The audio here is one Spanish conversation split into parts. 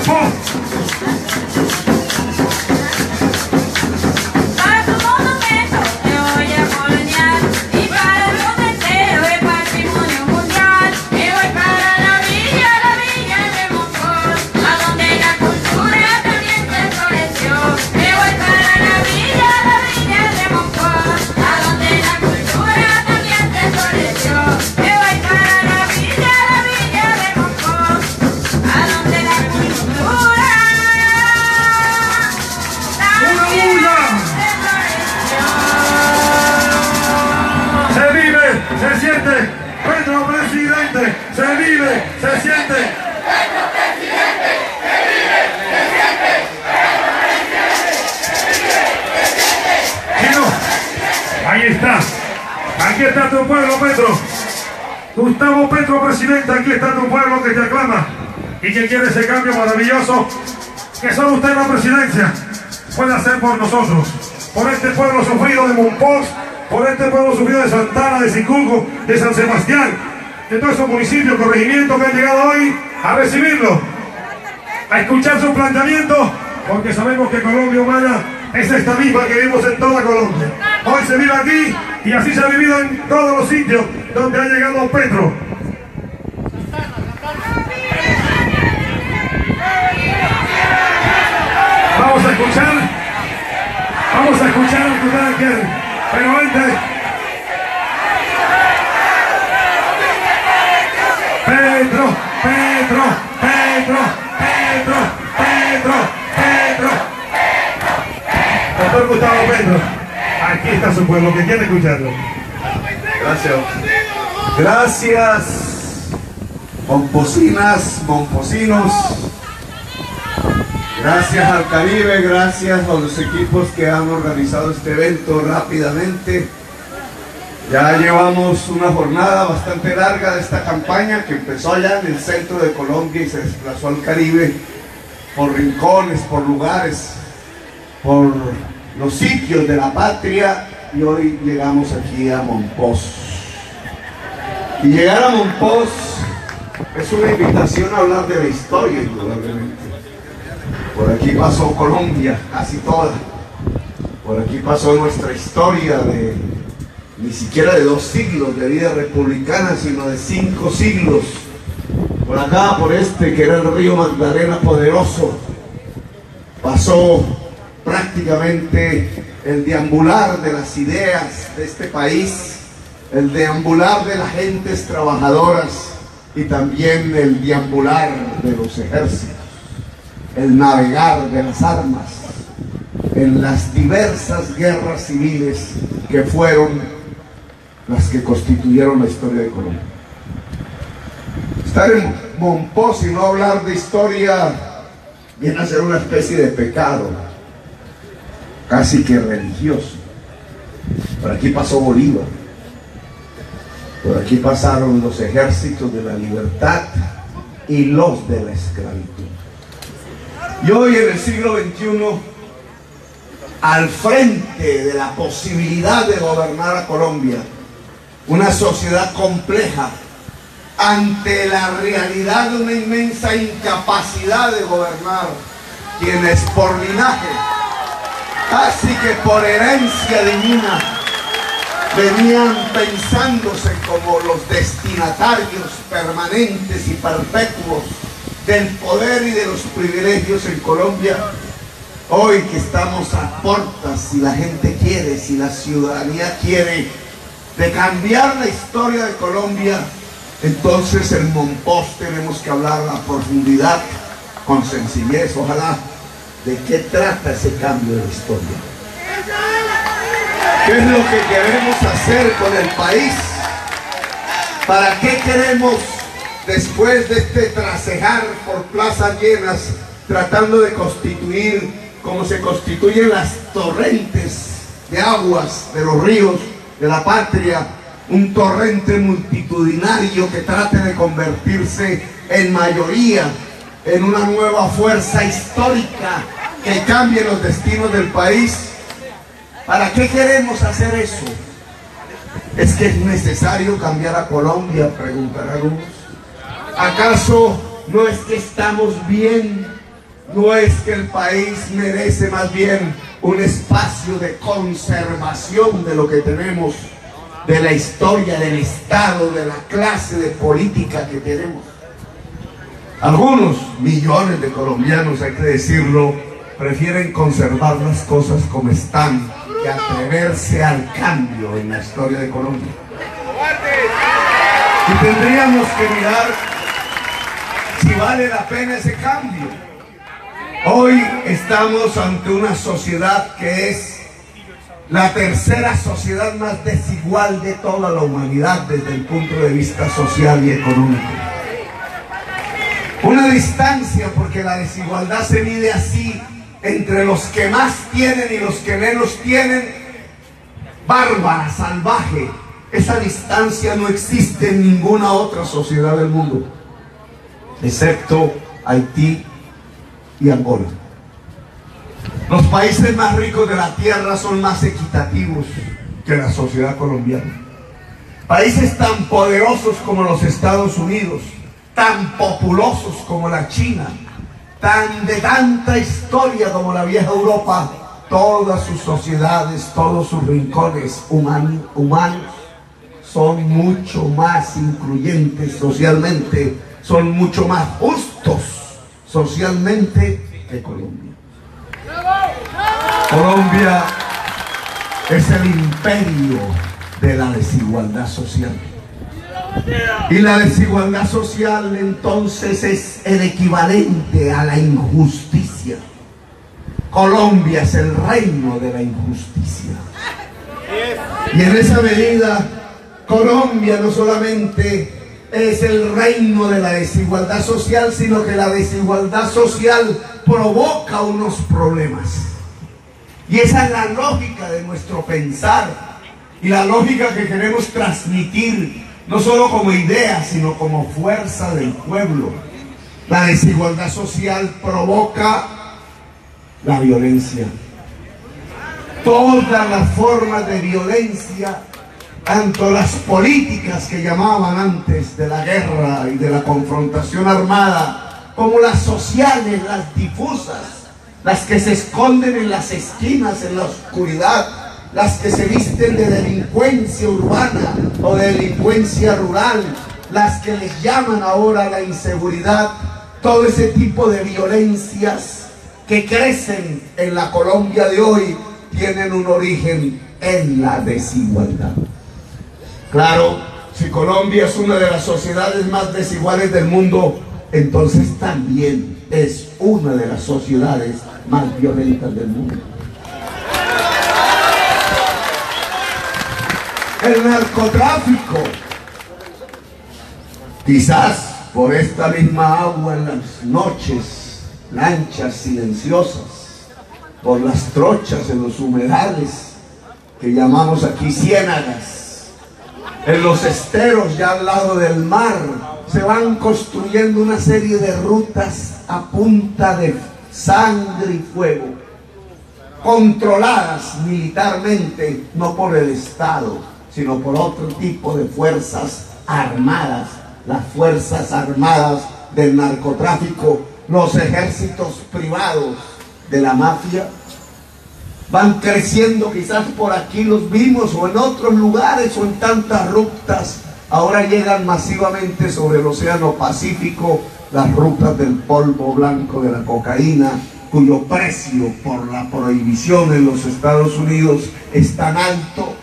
Monpós. Se siente, Petro presidente, se vive, se siente. Petro presidente, se vive, se siente. Petro presidente, se vive, se siente. Chino, ahí está. Aquí está tu pueblo, Petro. Gustavo Petro presidente, aquí está tu pueblo que te aclama y que quiere ese cambio maravilloso que solo usted en la presidencia puede hacer por nosotros, por este pueblo sufrido de Monpós, por este pueblo sufrido de Santana, de Sicungo, de San Sebastián, de todos esos municipios, corregimientos que han llegado hoy a recibirlo, a escuchar su planteamiento, porque sabemos que Colombia humana es esta misma que vivimos en toda Colombia. Hoy se vive aquí y así se ha vivido en todos los sitios donde ha llegado Petro. Vamos a escuchar al Tucán Kerry, pero antes, Petro, Petro, Petro, Petro, Petro, Petro. Doctor Gustavo Petro, aquí está su pueblo que quiere escucharlo. Gracias. Gracias, monposinas, monposinos. Gracias al Caribe, gracias a los equipos que han organizado este evento rápidamente. Ya llevamos una jornada bastante larga de esta campaña que empezó allá en el centro de Colombia y se desplazó al Caribe por rincones, por lugares, por los sitios de la patria, y hoy llegamos aquí a Monpós. Y llegar a Monpós es una invitación a hablar de la historia, indudablemente. Por aquí pasó Colombia, casi toda. Por aquí pasó nuestra historia de ni siquiera de 2 siglos de vida republicana, sino de 5 siglos. Por acá, por este, que era el río Magdalena poderoso, pasó prácticamente el deambular de las ideas de este país, el deambular de las gentes trabajadoras y también el deambular de los ejércitos, el navegar de las armas en las diversas guerras civiles que fueron las que constituyeron la historia de Colombia. Estar en Monpós y no hablar de historia viene a ser una especie de pecado, casi que religioso. Por aquí pasó Bolívar, por aquí pasaron los ejércitos de la libertad y los de la esclavitud. Y hoy en el siglo XXI, al frente de la posibilidad de gobernar a Colombia, una sociedad compleja, ante la realidad de una inmensa incapacidad de gobernar, quienes por linaje, casi que por herencia divina, venían pensándose como los destinatarios permanentes y perpetuos del poder y de los privilegios en Colombia. Hoy que estamos a portas, si la gente quiere, si la ciudadanía quiere, de cambiar la historia de Colombia, entonces en Monpós tenemos que hablar a profundidad, con sencillez, ojalá, de qué trata ese cambio de la historia. ¿Qué es lo que queremos hacer con el país? ¿Para qué queremos, después de este trasejar por plazas llenas, tratando de constituir, como se constituyen las torrentes de aguas de los ríos de la patria, un torrente multitudinario que trate de convertirse en mayoría, en una nueva fuerza histórica que cambie los destinos del país? ¿Para qué queremos hacer eso? ¿Es que es necesario cambiar a Colombia?, preguntarán algunos. ¿Acaso no es que estamos bien no es que el país merece más bien un espacio de conservación de lo que tenemos, de la historia, del Estado, de la clase de política que tenemos. Algunos millones de colombianos, hay que decirlo, prefieren conservar las cosas como están que atreverse al cambio en la historia de Colombia. Y tendríamos que mirar si vale la pena ese cambio. Hoy estamos ante una sociedad que es la tercera sociedad más desigual de toda la humanidad desde el punto de vista social y económico. Una distancia, porque la desigualdad se mide así, entre los que más tienen y los que menos tienen, bárbara, salvaje. Esa distancia no existe en ninguna otra sociedad del mundo, excepto Haití y Angola. Los países más ricos de la tierra son más equitativos que la sociedad colombiana. Países tan poderosos como los Estados Unidos, tan populosos como la China, de tanta historia como la vieja Europa, todas sus sociedades, todos sus rincones humanos son mucho más incluyentes socialmente, son mucho más justos socialmente que Colombia. Colombia es el imperio de la desigualdad social. Y la desigualdad social entonces es el equivalente a la injusticia. Colombia es el reino de la injusticia. Y en esa medida, Colombia no solamente es el reino de la desigualdad social, sino que la desigualdad social provoca unos problemas. Y esa es la lógica de nuestro pensar y la lógica que queremos transmitir, no solo como idea, sino como fuerza del pueblo. La desigualdad social provoca la violencia. Todas las formas de violencia, tanto las políticas que llamaban antes de la guerra y de la confrontación armada, como las sociales, las difusas, las que se esconden en las esquinas, en la oscuridad, las que se visten de delincuencia urbana o de delincuencia rural, las que les llaman ahora la inseguridad, todo ese tipo de violencias que crecen en la Colombia de hoy tienen un origen en la desigualdad. Claro, si Colombia es una de las sociedades más desiguales del mundo, entonces también es una de las sociedades más violentas del mundo. El narcotráfico, quizás por esta misma agua en las noches, lanchas silenciosas, por las trochas en los humedales que llamamos aquí ciénagas, en los esteros ya al lado del mar, se van construyendo una serie de rutas a punta de sangre y fuego, controladas militarmente, no por el Estado, sino por otro tipo de fuerzas armadas, las fuerzas armadas del narcotráfico, los ejércitos privados de la mafia. Van creciendo, quizás por aquí los vimos, o en otros lugares, o en tantas rutas. Ahora llegan masivamente sobre el Océano Pacífico las rutas del polvo blanco de la cocaína, cuyo precio por la prohibición en los Estados Unidos es tan alto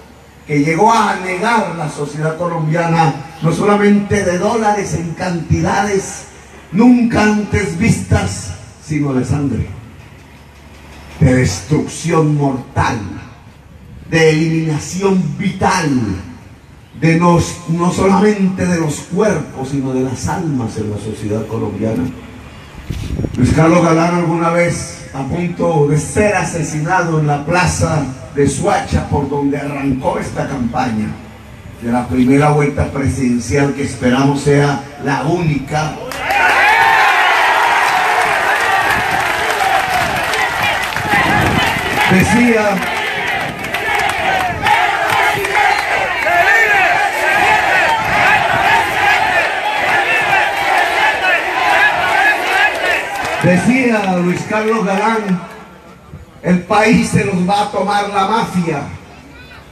que llegó a anegar la sociedad colombiana no solamente de dólares en cantidades nunca antes vistas, sino de sangre, de destrucción mortal, de eliminación vital, de no solamente de los cuerpos, sino de las almas en la sociedad colombiana. Luis Carlos Galán, alguna vez a punto de ser asesinado en la plaza de Soacha, por donde arrancó esta campaña de la primera vuelta presidencial, que esperamos sea la única, decía: Decía Luis Carlos Galán, el país se los va a tomar la mafia.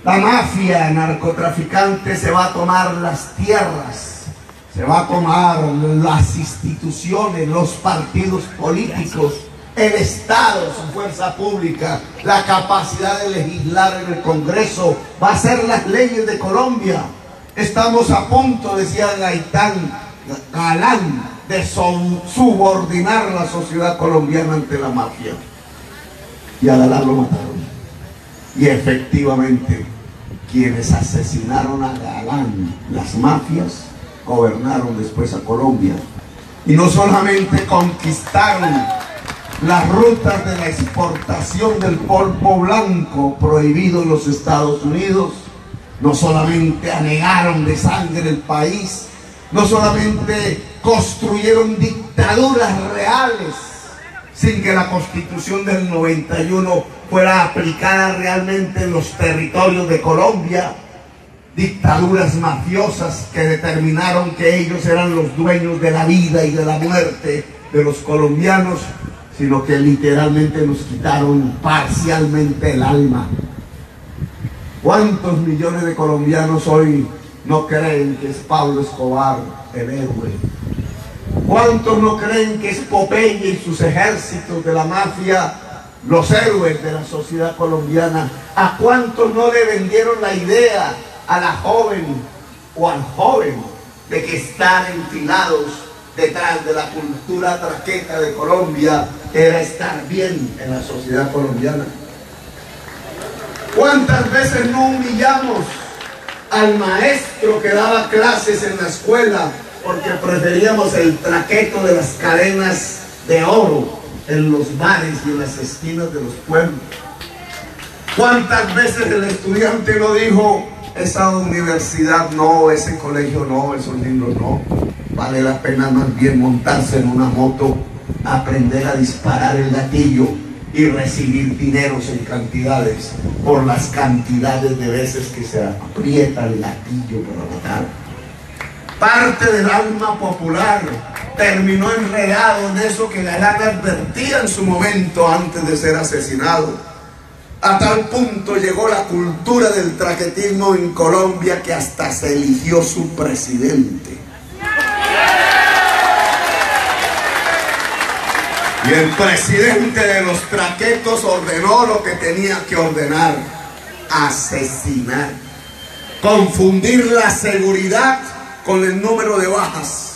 La mafia narcotraficante se va a tomar las tierras, se va a tomar las instituciones, los partidos políticos, el Estado, su fuerza pública, la capacidad de legislar en el Congreso, va a ser las leyes de Colombia. Estamos a punto, decía Gaitán Galán, de subordinar la sociedad colombiana ante la mafia. Y a Galán lo mataron. Y efectivamente, quienes asesinaron a Galán, las mafias, gobernaron después a Colombia. Y no solamente conquistaron las rutas de la exportación del polvo blanco prohibido en los Estados Unidos, no solamente anegaron de sangre el país, no solamente construyeron dictaduras reales sin que la Constitución del 91 fuera aplicada realmente en los territorios de Colombia, dictaduras mafiosas que determinaron que ellos eran los dueños de la vida y de la muerte de los colombianos, sino que literalmente nos quitaron parcialmente el alma. ¿Cuántos millones de colombianos hoy no creen que es Pablo Escobar el héroe? ¿Cuántos no creen que es Popeye y sus ejércitos de la mafia los héroes de la sociedad colombiana? ¿A cuántos no le vendieron la idea a la joven o al joven de que estar enfilados detrás de la cultura traqueta de Colombia era estar bien en la sociedad colombiana? ¿Cuántas veces no humillamos al maestro que daba clases en la escuela porque preferíamos el traqueto de las cadenas de oro en los bares y en las esquinas de los pueblos? ¿Cuántas veces el estudiante no dijo: esa universidad no, ese colegio no, esos libros no, vale la pena más bien montarse en una moto, aprender a disparar el gatilyo y recibir dineros en cantidades por las cantidades de veces que se aprieta el gatillo para matar? Parte del alma popular terminó enredado en eso que Galán advertía en su momento antes de ser asesinado. A tal punto llegó la cultura del traquetismo en Colombia que hasta se eligió su presidente. Y el presidente de los traquetos ordenó lo que tenía que ordenar: asesinar, confundir la seguridad con el número de bajas.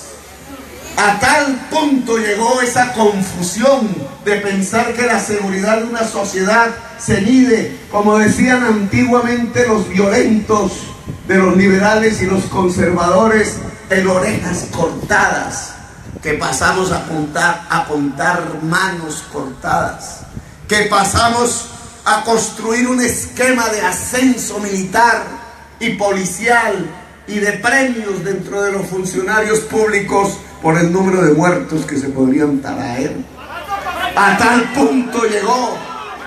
A tal punto llegó esa confusión de pensar que la seguridad de una sociedad se mide, como decían antiguamente los violentos de los liberales y los conservadores, en orejas cortadas, que pasamos a contar manos cortadas, que pasamos a construir un esquema de ascenso militar y policial y de premios dentro de los funcionarios públicos por el número de muertos que se podrían traer. A tal punto llegó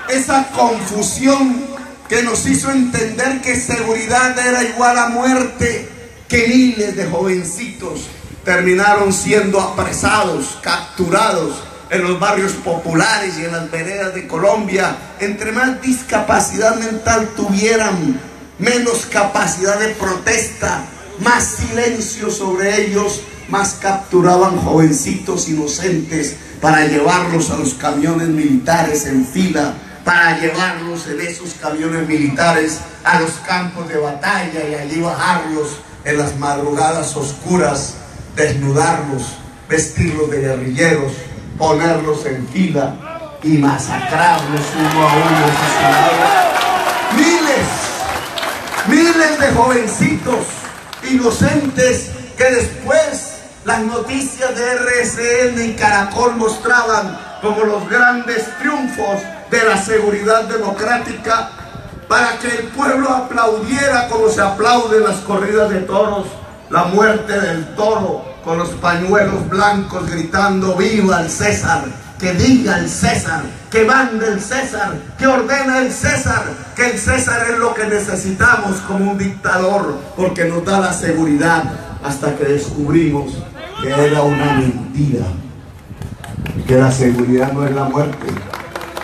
esa confusión que nos hizo entender que seguridad era igual a muerte, que miles de jovencitos terminaron siendo apresados, capturados en los barrios populares y en las veredas de Colombia. Entre más discapacidad mental tuvieran, menos capacidad de protesta, más silencio sobre ellos, más capturaban jovencitos inocentes para llevarlos a los camiones militares en fila, para llevarlos en esos camiones militares a los campos de batalla y allí bajarlos en las madrugadas oscuras, desnudarlos, vestirlos de guerrilleros, ponerlos en fila y masacrarlos uno a uno, asesinados. Miles de jovencitos inocentes que después las noticias de RCN y Caracol mostraban como los grandes triunfos de la seguridad democrática, para que el pueblo aplaudiera como se aplauden las corridas de toros, la muerte del toro, con los pañuelos blancos gritando: ¡viva el César! Que diga el César, que mande el César, que ordena el César, que el César es lo que necesitamos como un dictador, porque nos da la seguridad, hasta que descubrimos que era una mentira. que la seguridad no es la muerte,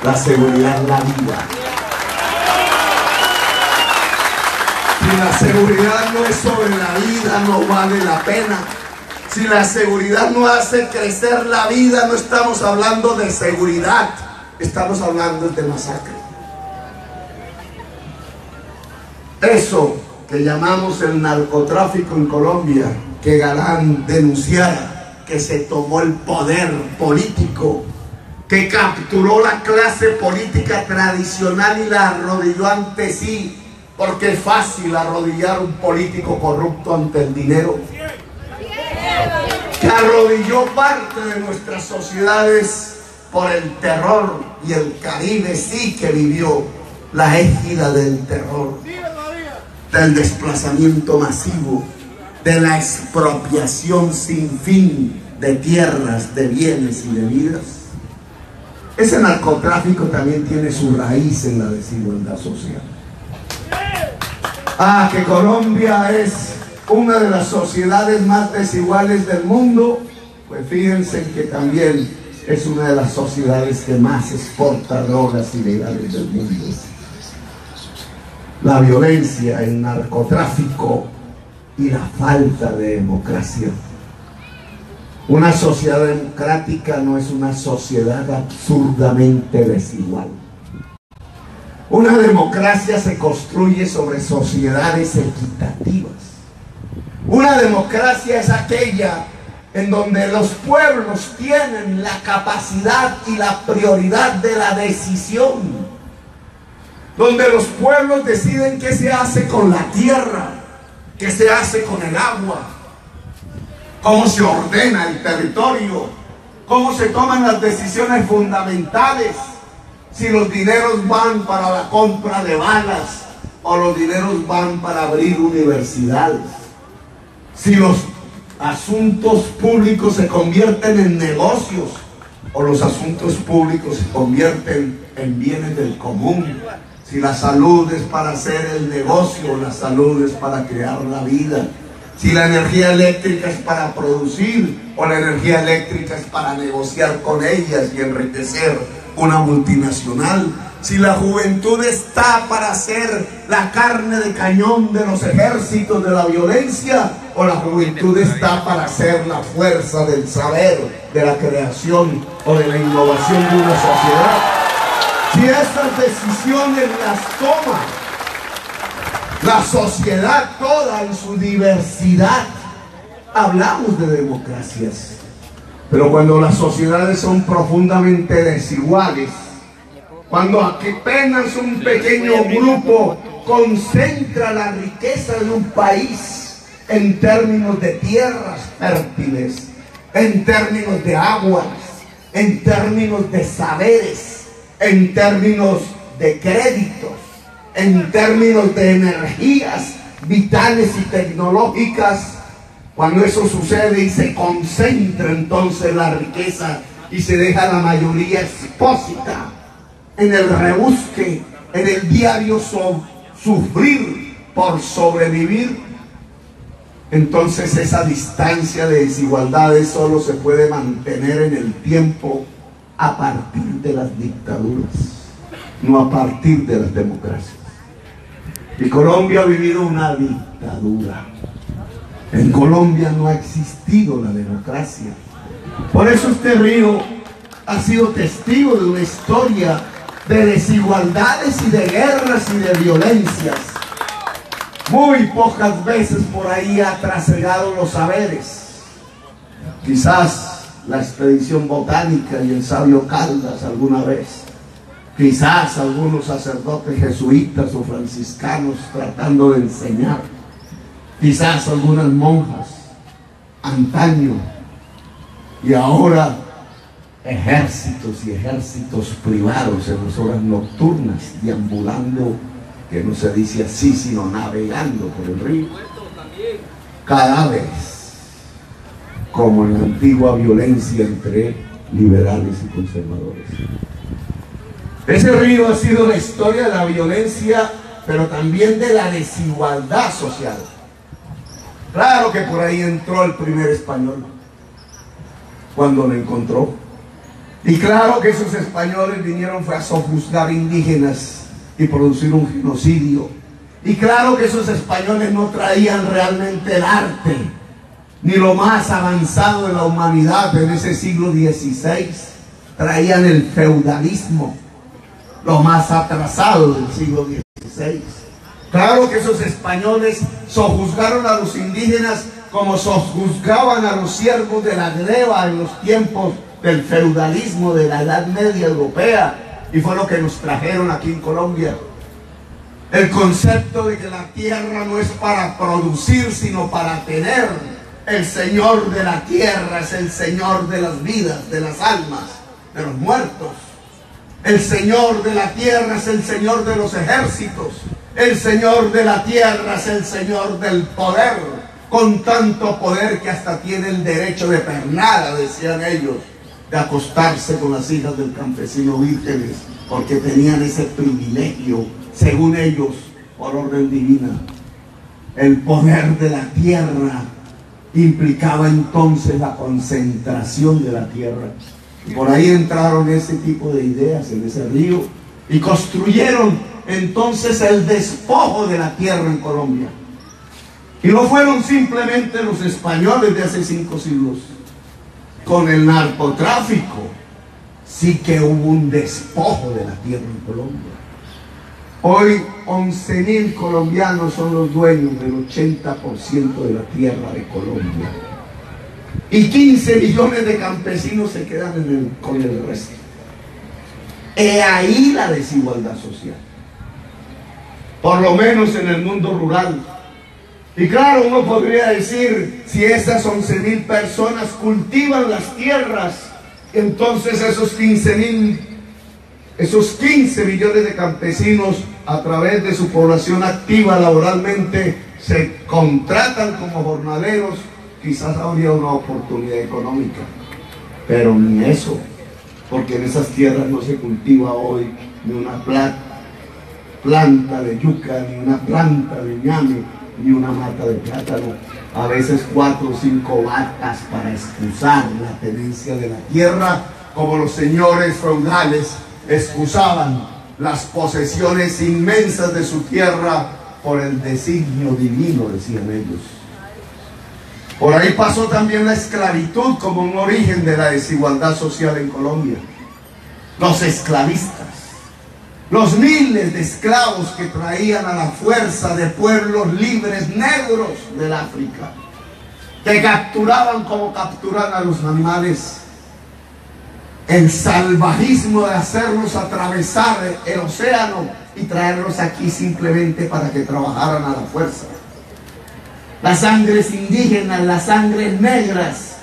la seguridad es la vida. Si la seguridad no es sobre la vida, no vale la pena. Si la seguridad no hace crecer la vida, no estamos hablando de seguridad, estamos hablando de masacre. Eso que llamamos el narcotráfico en Colombia, que Galán denunciara, que se tomó el poder político, que capturó la clase política tradicional y la arrodilló ante sí, porque es fácil arrodillar a un político corrupto ante el dinero, que arrodilló parte de nuestras sociedades por el terror, y el Caribe sí que vivió la égida del terror, del desplazamiento masivo, de la expropiación sin fin de tierras, de bienes y de vidas. Ese narcotráfico también tiene su raíz en la desigualdad social. Que Colombia es una de las sociedades más desiguales del mundo, pues fíjense que también es una de las sociedades que más exporta drogas ilegales del mundo. La violencia, el narcotráfico y la falta de democracia. Una sociedad democrática no es una sociedad absurdamente desigual. Una democracia se construye sobre sociedades equitativas. Una democracia es aquella en donde los pueblos tienen la capacidad y la prioridad de la decisión, donde los pueblos deciden qué se hace con la tierra, qué se hace con el agua, cómo se ordena el territorio, cómo se toman las decisiones fundamentales, si los dineros van para la compra de balas o los dineros van para abrir universidades, si los asuntos públicos se convierten en negocios o los asuntos públicos se convierten en bienes del común, si la salud es para hacer el negocio o la salud es para crear la vida, si la energía eléctrica es para producir o la energía eléctrica es para negociar con ellas y enriquecer una multinacional, si la juventud está para ser la carne de cañón de los ejércitos de la violencia o la juventud está para ser la fuerza del saber, de la creación o de la innovación de una sociedad. Si esas decisiones las toma la sociedad toda en su diversidad, hablamos de democracias. Pero cuando las sociedades son profundamente desiguales, cuando apenas un pequeño grupo concentra la riqueza de un país en términos de tierras fértiles, en términos de aguas, en términos de saberes, en términos de créditos, en términos de energías vitales y tecnológicas, cuando eso sucede y se concentra entonces la riqueza y se deja la mayoría expósita en el rebusque, en el diario sufrir por sobrevivir, entonces esa distancia de desigualdades solo se puede mantener en el tiempo a partir de las dictaduras, no a partir de las democracias. Y Colombia ha vivido una dictadura. En Colombia no ha existido la democracia. Por eso este río ha sido testigo de una historia de desigualdades y de guerras y de violencias. Muy pocas veces por ahí ha trasegado los saberes. Quizás la expedición botánica y el sabio Caldas alguna vez. Quizás algunos sacerdotes jesuitas o franciscanos tratando de enseñar. Quizás algunas monjas antaño, y ahora ejércitos y ejércitos privados en las horas nocturnas, deambulando, que no se dice así, sino navegando por el río. Cadáveres, como en la antigua violencia entre liberales y conservadores. Ese río ha sido la historia de la violencia, pero también de la desigualdad social. Claro que por ahí entró el primer español, cuando lo encontró, Y claro que esos españoles vinieron fue a sojuzgar indígenas y producir un genocidio. Y claro que esos españoles no traían realmente el arte, ni lo más avanzado de la humanidad en ese siglo XVI. Traían el feudalismo, lo más atrasado del siglo XVI. Claro que esos españoles sojuzgaron a los indígenas como sojuzgaban a los siervos de la gleba en los tiempos del feudalismo de la Edad Media europea, y fue lo que nos trajeron aquí en Colombia. El concepto de que la tierra no es para producir, sino para tener. El Señor de la tierra es el Señor de las vidas, de las almas, de los muertos. El Señor de la tierra es el Señor de los ejércitos. El Señor de la tierra es el Señor del poder, con tanto poder que hasta tiene el derecho de pernada, decían ellos, de acostarse con las hijas del campesino vírgenes, porque tenían ese privilegio, según ellos, por orden divina. El poder de la tierra implicaba entonces la concentración de la tierra. Y por ahí entraron ese tipo de ideas en ese río y construyeron entonces el despojo de la tierra en Colombia. Y no fueron simplemente los españoles de hace 5 siglos. Con el narcotráfico sí que hubo un despojo de la tierra en Colombia. Hoy 11.000 colombianos son los dueños del 80% de la tierra de Colombia. Y 15 millones de campesinos se quedan con el resto. He ahí la desigualdad social. Por lo menos en el mundo rural. Y claro, uno podría decir, si esas 11.000 personas cultivan las tierras, entonces esos 15 millones de campesinos, a través de su población activa laboralmente, se contratan como jornaleros, quizás habría una oportunidad económica. Pero ni eso, porque en esas tierras no se cultiva hoy ni una planta de yuca, ni una planta de ñame, ni una mata de plátano. A veces 4 o 5 vacas para excusar la tenencia de la tierra, como los señores feudales excusaban las posesiones inmensas de su tierra por el designio divino, decían ellos. Por ahí pasó también la esclavitud como un origen de la desigualdad social en Colombia. Los esclavistas, los miles de esclavos que traían a la fuerza de pueblos libres negros del África, que capturaban como capturan a los animales. El salvajismo de hacerlos atravesar el océano y traerlos aquí simplemente para que trabajaran a la fuerza. Las sangres indígenas, las sangres negras,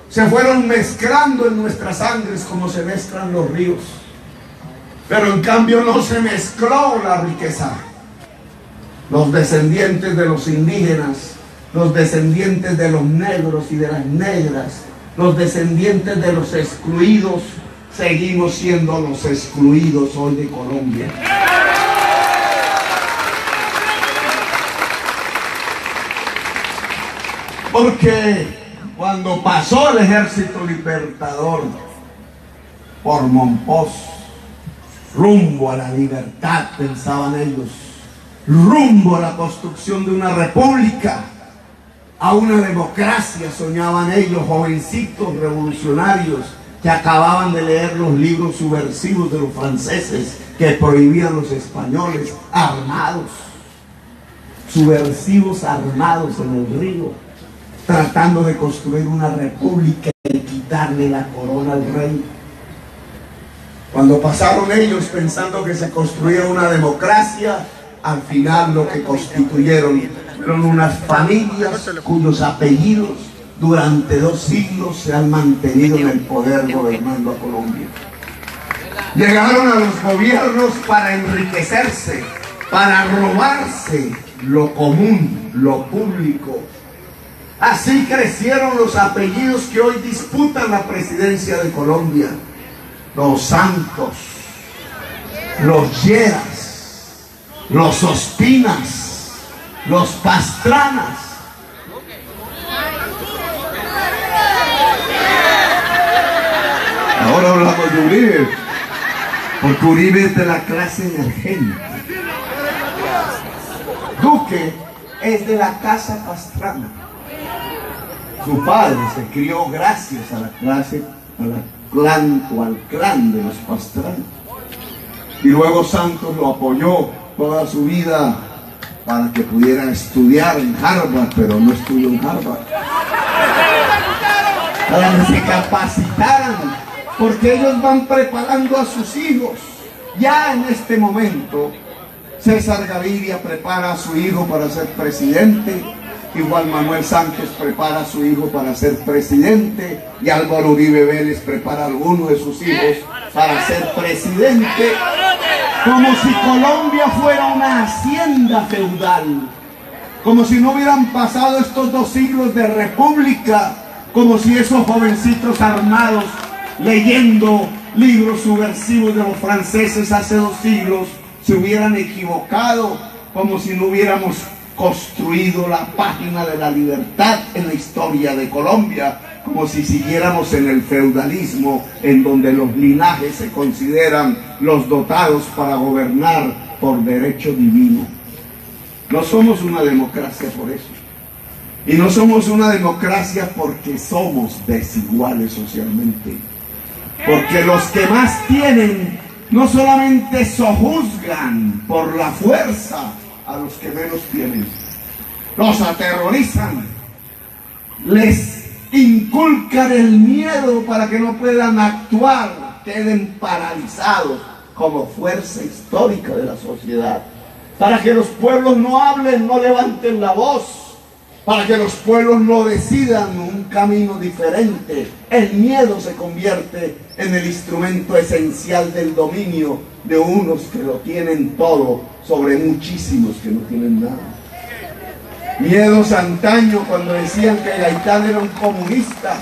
se fueron mezclando en nuestras sangres como se mezclan los ríos. Pero en cambio no se mezcló la riqueza. Los descendientes de los indígenas, los descendientes de los negros y de las negras, los descendientes de los excluidos, seguimos siendo los excluidos hoy de Colombia. Porque cuando pasó el ejército libertador por Mompox, rumbo a la libertad, pensaban ellos, rumbo a la construcción de una república, a una democracia, soñaban ellos, jovencitos revolucionarios que acababan de leer los libros subversivos de los franceses que prohibían los españoles, armados, subversivos armados en el río, tratando de construir una república y quitarle la corona al rey. Cuando pasaron ellos pensando que se construía una democracia, al final lo que constituyeron fueron unas familias cuyos apellidos durante 2 siglos se han mantenido en el poder gobernando a Colombia. Llegaron a los gobiernos para enriquecerse, para robarse lo común, lo público. Así crecieron los apellidos que hoy disputan la presidencia de Colombia. Los Santos, los Lleras, los Ospinas, los Pastranas. Ahora hablamos de Uribe, porque Uribe es de la clase emergente. Duque es de la casa Pastrana. Su padre se crió gracias a la clase, al clan de los Pastrana. Y luego Santos lo apoyó toda su vida para que pudiera estudiar en Harvard, pero no estudió en Harvard. Para que se capacitaran, porque ellos van preparando a sus hijos. Ya en este momento, César Gaviria prepara a su hijo para ser presidente, y Juan Manuel Santos prepara a su hijo para ser presidente, y Álvaro Uribe Vélez prepara a alguno de sus hijos para ser presidente, como si Colombia fuera una hacienda feudal, como si no hubieran pasado estos 2 siglos de república, como si esos jovencitos armados leyendo libros subversivos de los franceses hace 2 siglos se hubieran equivocado, como si no hubiéramos construido la página de la libertad en la historia de Colombia, como si siguiéramos en el feudalismo, en donde los linajes se consideran los dotados para gobernar por derecho divino. No somos una democracia por eso. Y no somos una democracia porque somos desiguales socialmente. Porque los que más tienen no solamente sojuzgan por la fuerza a los que menos tienen, los aterrorizan, les inculcan el miedo para que no puedan actuar, queden paralizados como fuerza histórica de la sociedad, para que los pueblos no hablen, no levanten la voz, para que los pueblos no decidan un camino diferente. El miedo se convierte en el instrumento esencial del dominio de unos que lo tienen todo sobre muchísimos que no tienen nada. Miedos antaño cuando decían que Gaitán era un comunista.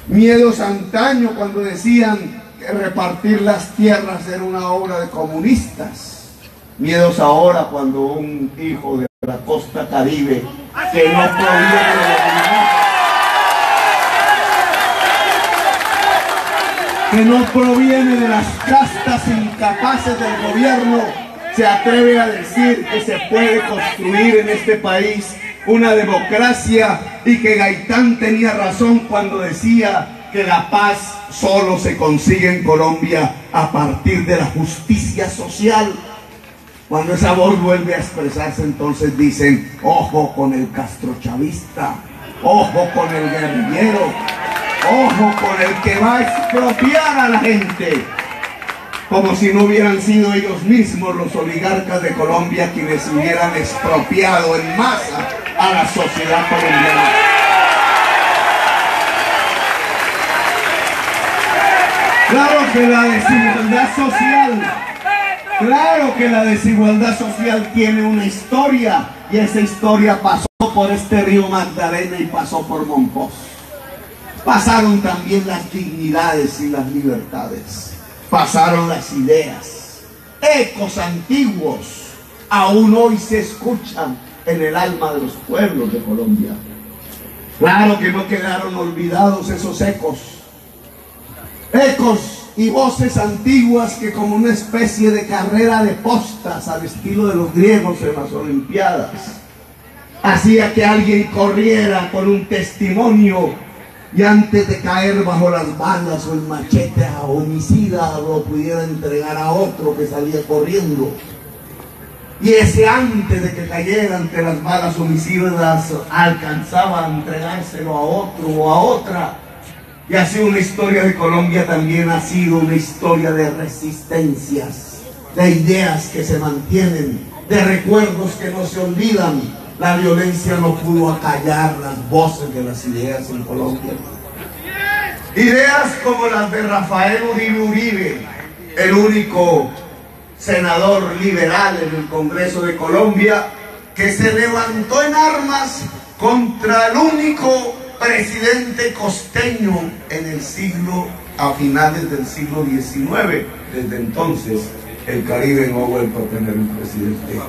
Miedos antaño cuando decían que repartir las tierras era una obra de comunistas. Miedos ahora cuando un hijo de la costa caribe que no proviene de la que no proviene de las castas incapaces del gobierno, se atreve a decir que se puede construir en este país una democracia, y que Gaitán tenía razón cuando decía que la paz solo se consigue en Colombia a partir de la justicia social. Cuando esa voz vuelve a expresarse, entonces dicen: ojo con el castrochavista, ojo con el guerrillero, ojo con el que va a expropiar a la gente, como si no hubieran sido ellos mismos los oligarcas de Colombia quienes hubieran expropiado en masa a la sociedad colombiana. Claro que la desigualdad social, claro que la desigualdad social tiene una historia, y esa historia pasó por este río Magdalena y pasó por Monpós. Pasaron también las dignidades y las libertades, pasaron las ideas, ecos antiguos aún hoy se escuchan en el alma de los pueblos de Colombia. Claro que no quedaron olvidados esos ecos y voces antiguas que, como una especie de carrera de postas al estilo de los griegos en las Olimpiadas, hacía que alguien corriera con un testimonio y antes de caer bajo las balas o el machete a homicida lo pudiera entregar a otro que salía corriendo. Y ese, antes de que cayera ante las balas homicidas, alcanzaba a entregárselo a otro o a otra. Y así una historia de Colombia también ha sido una historia de resistencias, de ideas que se mantienen, de recuerdos que no se olvidan. La violencia no pudo acallar las voces de las ideas en Colombia. Ideas como las de Rafael Uribe Uribe, el único senador liberal en el Congreso de Colombia, que se levantó en armas contra el único presidente costeño en el siglo, a finales del siglo XIX. Desde entonces el Caribe no ha vuelto a tener un presidente.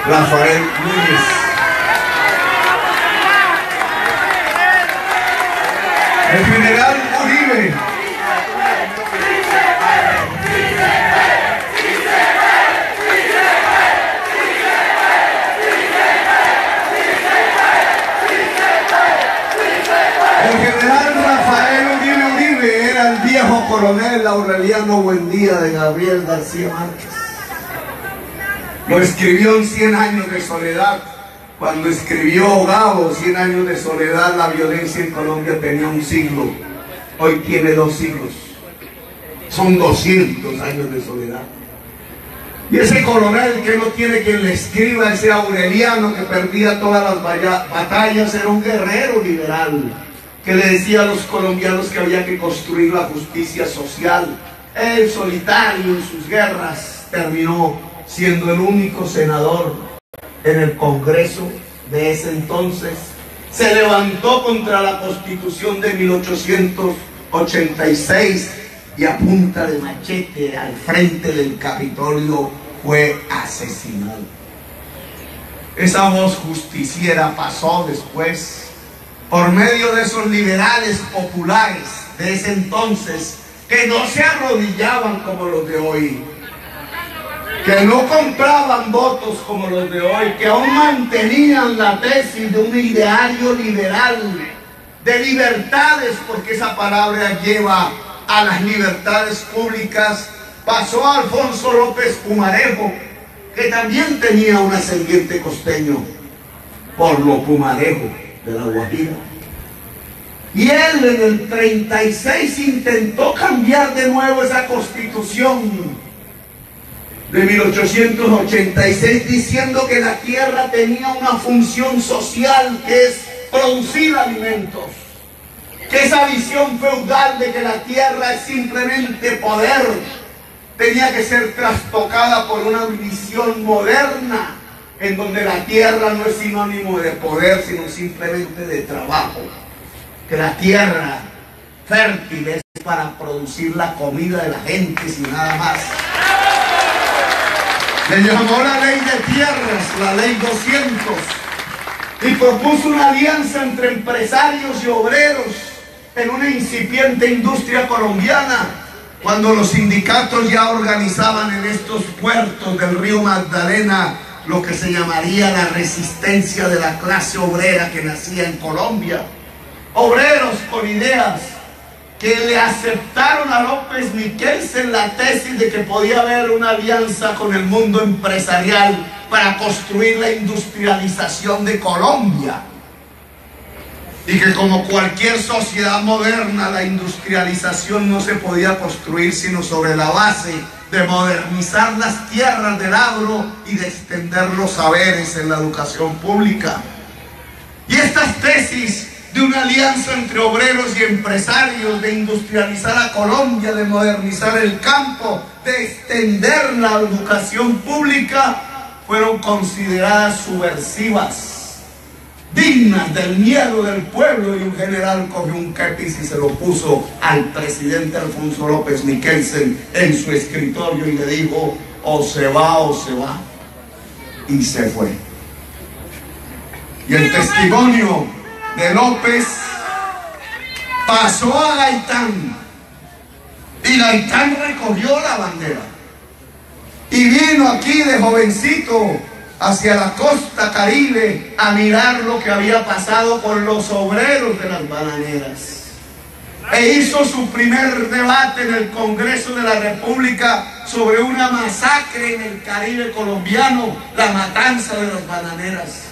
Rafael Núñez. El general Uribe Eterno Buendía de Gabriel García Márquez. Lo escribió en 100 años de soledad. Cuando escribió Gabo, 100 años de soledad, la violencia en Colombia tenía un siglo. Hoy tiene 2 siglos. Son 200 años de soledad. Y ese coronel que no tiene quien le escriba, ese Aureliano que perdía todas las batallas, era un guerrero liberal que le decía a los colombianos que había que construir la justicia social. Él, solitario en sus guerras, terminó siendo el único senador en el Congreso de ese entonces. Se levantó contra la Constitución de 1886 y a punta de machete al frente del Capitolio fue asesinado. Esa voz justiciera pasó después por medio de esos liberales populares de ese entonces, que no se arrodillaban como los de hoy, que no compraban votos como los de hoy, que aún mantenían la tesis de un ideario liberal, de libertades, porque esa palabra lleva a las libertades públicas. Pasó a Alfonso López Pumarejo, que también tenía un ascendiente costeño por lo Pumarejo de la Guajira. Y él en el 36 intentó cambiar de nuevo esa constitución de 1886, diciendo que la tierra tenía una función social, que es producir alimentos, que esa visión feudal de que la tierra es simplemente poder tenía que ser trastocada por una visión moderna, en donde la tierra no es sinónimo de poder, sino simplemente de trabajo, que la tierra fértil es para producir la comida de la gente, sin nada más. Le llamó la ley de tierras, la ley 200, y propuso una alianza entre empresarios y obreros en una incipiente industria colombiana, cuando los sindicatos ya organizaban en estos puertos del río Magdalena lo que se llamaría la resistencia de la clase obrera que nacía en Colombia. Obreros con ideas que le aceptaron a López Michelsen la tesis de que podía haber una alianza con el mundo empresarial para construir la industrialización de Colombia. Y que como cualquier sociedad moderna, la industrialización no se podía construir sino sobre la base de modernizar las tierras del agro y de extender los saberes en la educación pública. Y estas tesis de una alianza entre obreros y empresarios, de industrializar a Colombia, de modernizar el campo, de extender la educación pública, fueron consideradas subversivas, dignas del miedo del pueblo, y un general cogió un kepis y se lo puso al presidente Alfonso López Michelsen en su escritorio y le dijo: o se va o se va. Y se fue. Y el testimonio de López pasó a Gaitán, y Gaitán recogió la bandera y vino aquí de jovencito hacia la costa Caribe a mirar lo que había pasado con los obreros de las bananeras, e hizo su primer debate en el Congreso de la República sobre una masacre en el Caribe colombiano, la matanza de las bananeras.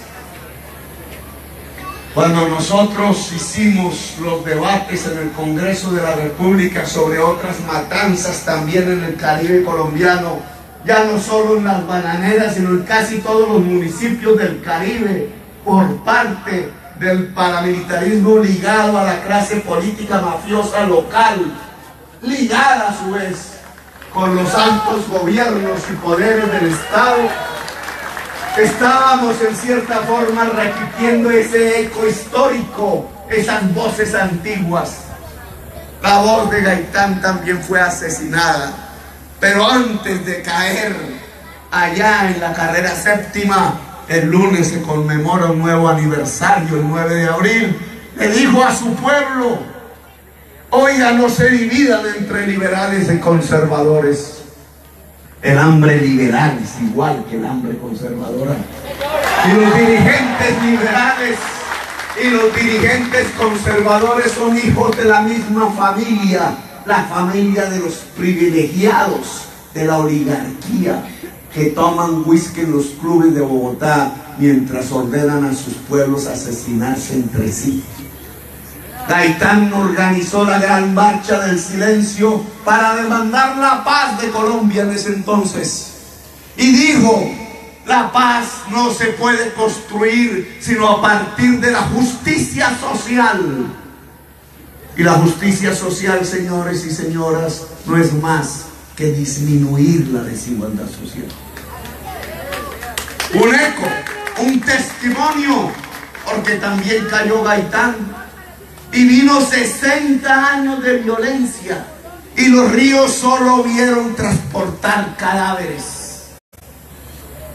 Cuando nosotros hicimos los debates en el Congreso de la República sobre otras matanzas también en el Caribe colombiano, ya no solo en las bananeras, sino en casi todos los municipios del Caribe, por parte del paramilitarismo ligado a la clase política mafiosa local, ligada a su vez con los altos gobiernos y poderes del Estado, estábamos en cierta forma repitiendo ese eco histórico, esas voces antiguas. La voz de Gaitán también fue asesinada, pero antes de caer allá en la carrera séptima, el lunes se conmemora un nuevo aniversario, el 9 de abril, le dijo a su pueblo: oiga, no se dividan entre liberales y conservadores. El hambre liberal es igual que el hambre conservadora. Y los dirigentes liberales y los dirigentes conservadores son hijos de la misma familia, la familia de los privilegiados de la oligarquía que toman whisky en los clubes de Bogotá mientras ordenan a sus pueblos asesinarse entre sí. Gaitán organizó la gran marcha del silencio para demandar la paz de Colombia en ese entonces. Y dijo: la paz no se puede construir sino a partir de la justicia social. Y la justicia social, señores y señoras, no es más que disminuir la desigualdad social. Un eco, un testimonio, porque también cayó Gaitán y vino 60 años de violencia y los ríos solo vieron transportar cadáveres.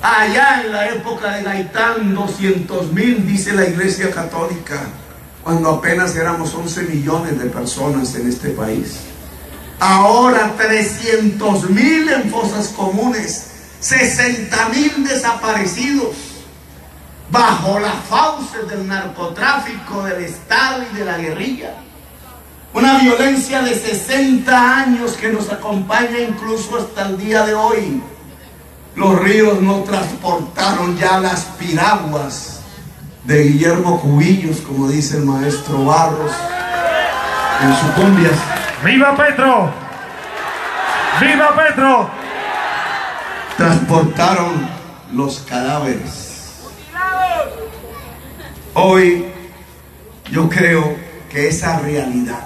Allá en la época de Gaitán, 200.000, dice la Iglesia Católica, cuando apenas éramos 11 millones de personas en este país. Ahora 300.000 en fosas comunes, 60.000 desaparecidos, bajo las fauces del narcotráfico, del Estado y de la guerrilla. Una violencia de 60 años que nos acompaña incluso hasta el día de hoy. Los ríos no transportaron ya las piraguas de Guillermo Cubillos, como dice el maestro Barros en sus cumbias. ¡Viva Petro! ¡Viva Petro! Transportaron los cadáveres. Hoy yo creo que esa realidad,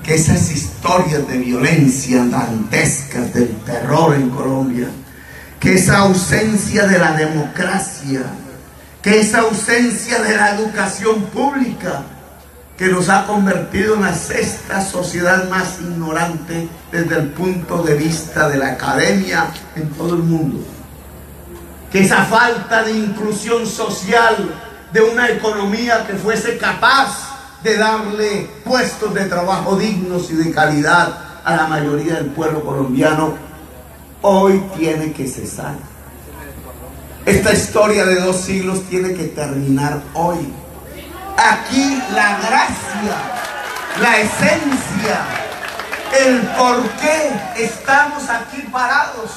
que esas historias de violencia dantescas, del terror en Colombia, que esa ausencia de la democracia, que esa ausencia de la educación pública, que nos ha convertido en la sexta sociedad más ignorante desde el punto de vista de la academia en todo el mundo, que esa falta de inclusión social, de una economía que fuese capaz de darle puestos de trabajo dignos y de calidad a la mayoría del pueblo colombiano, hoy tiene que cesar. Esta historia de 2 siglos tiene que terminar hoy. Aquí la gracia, la esencia, el por qué estamos aquí parados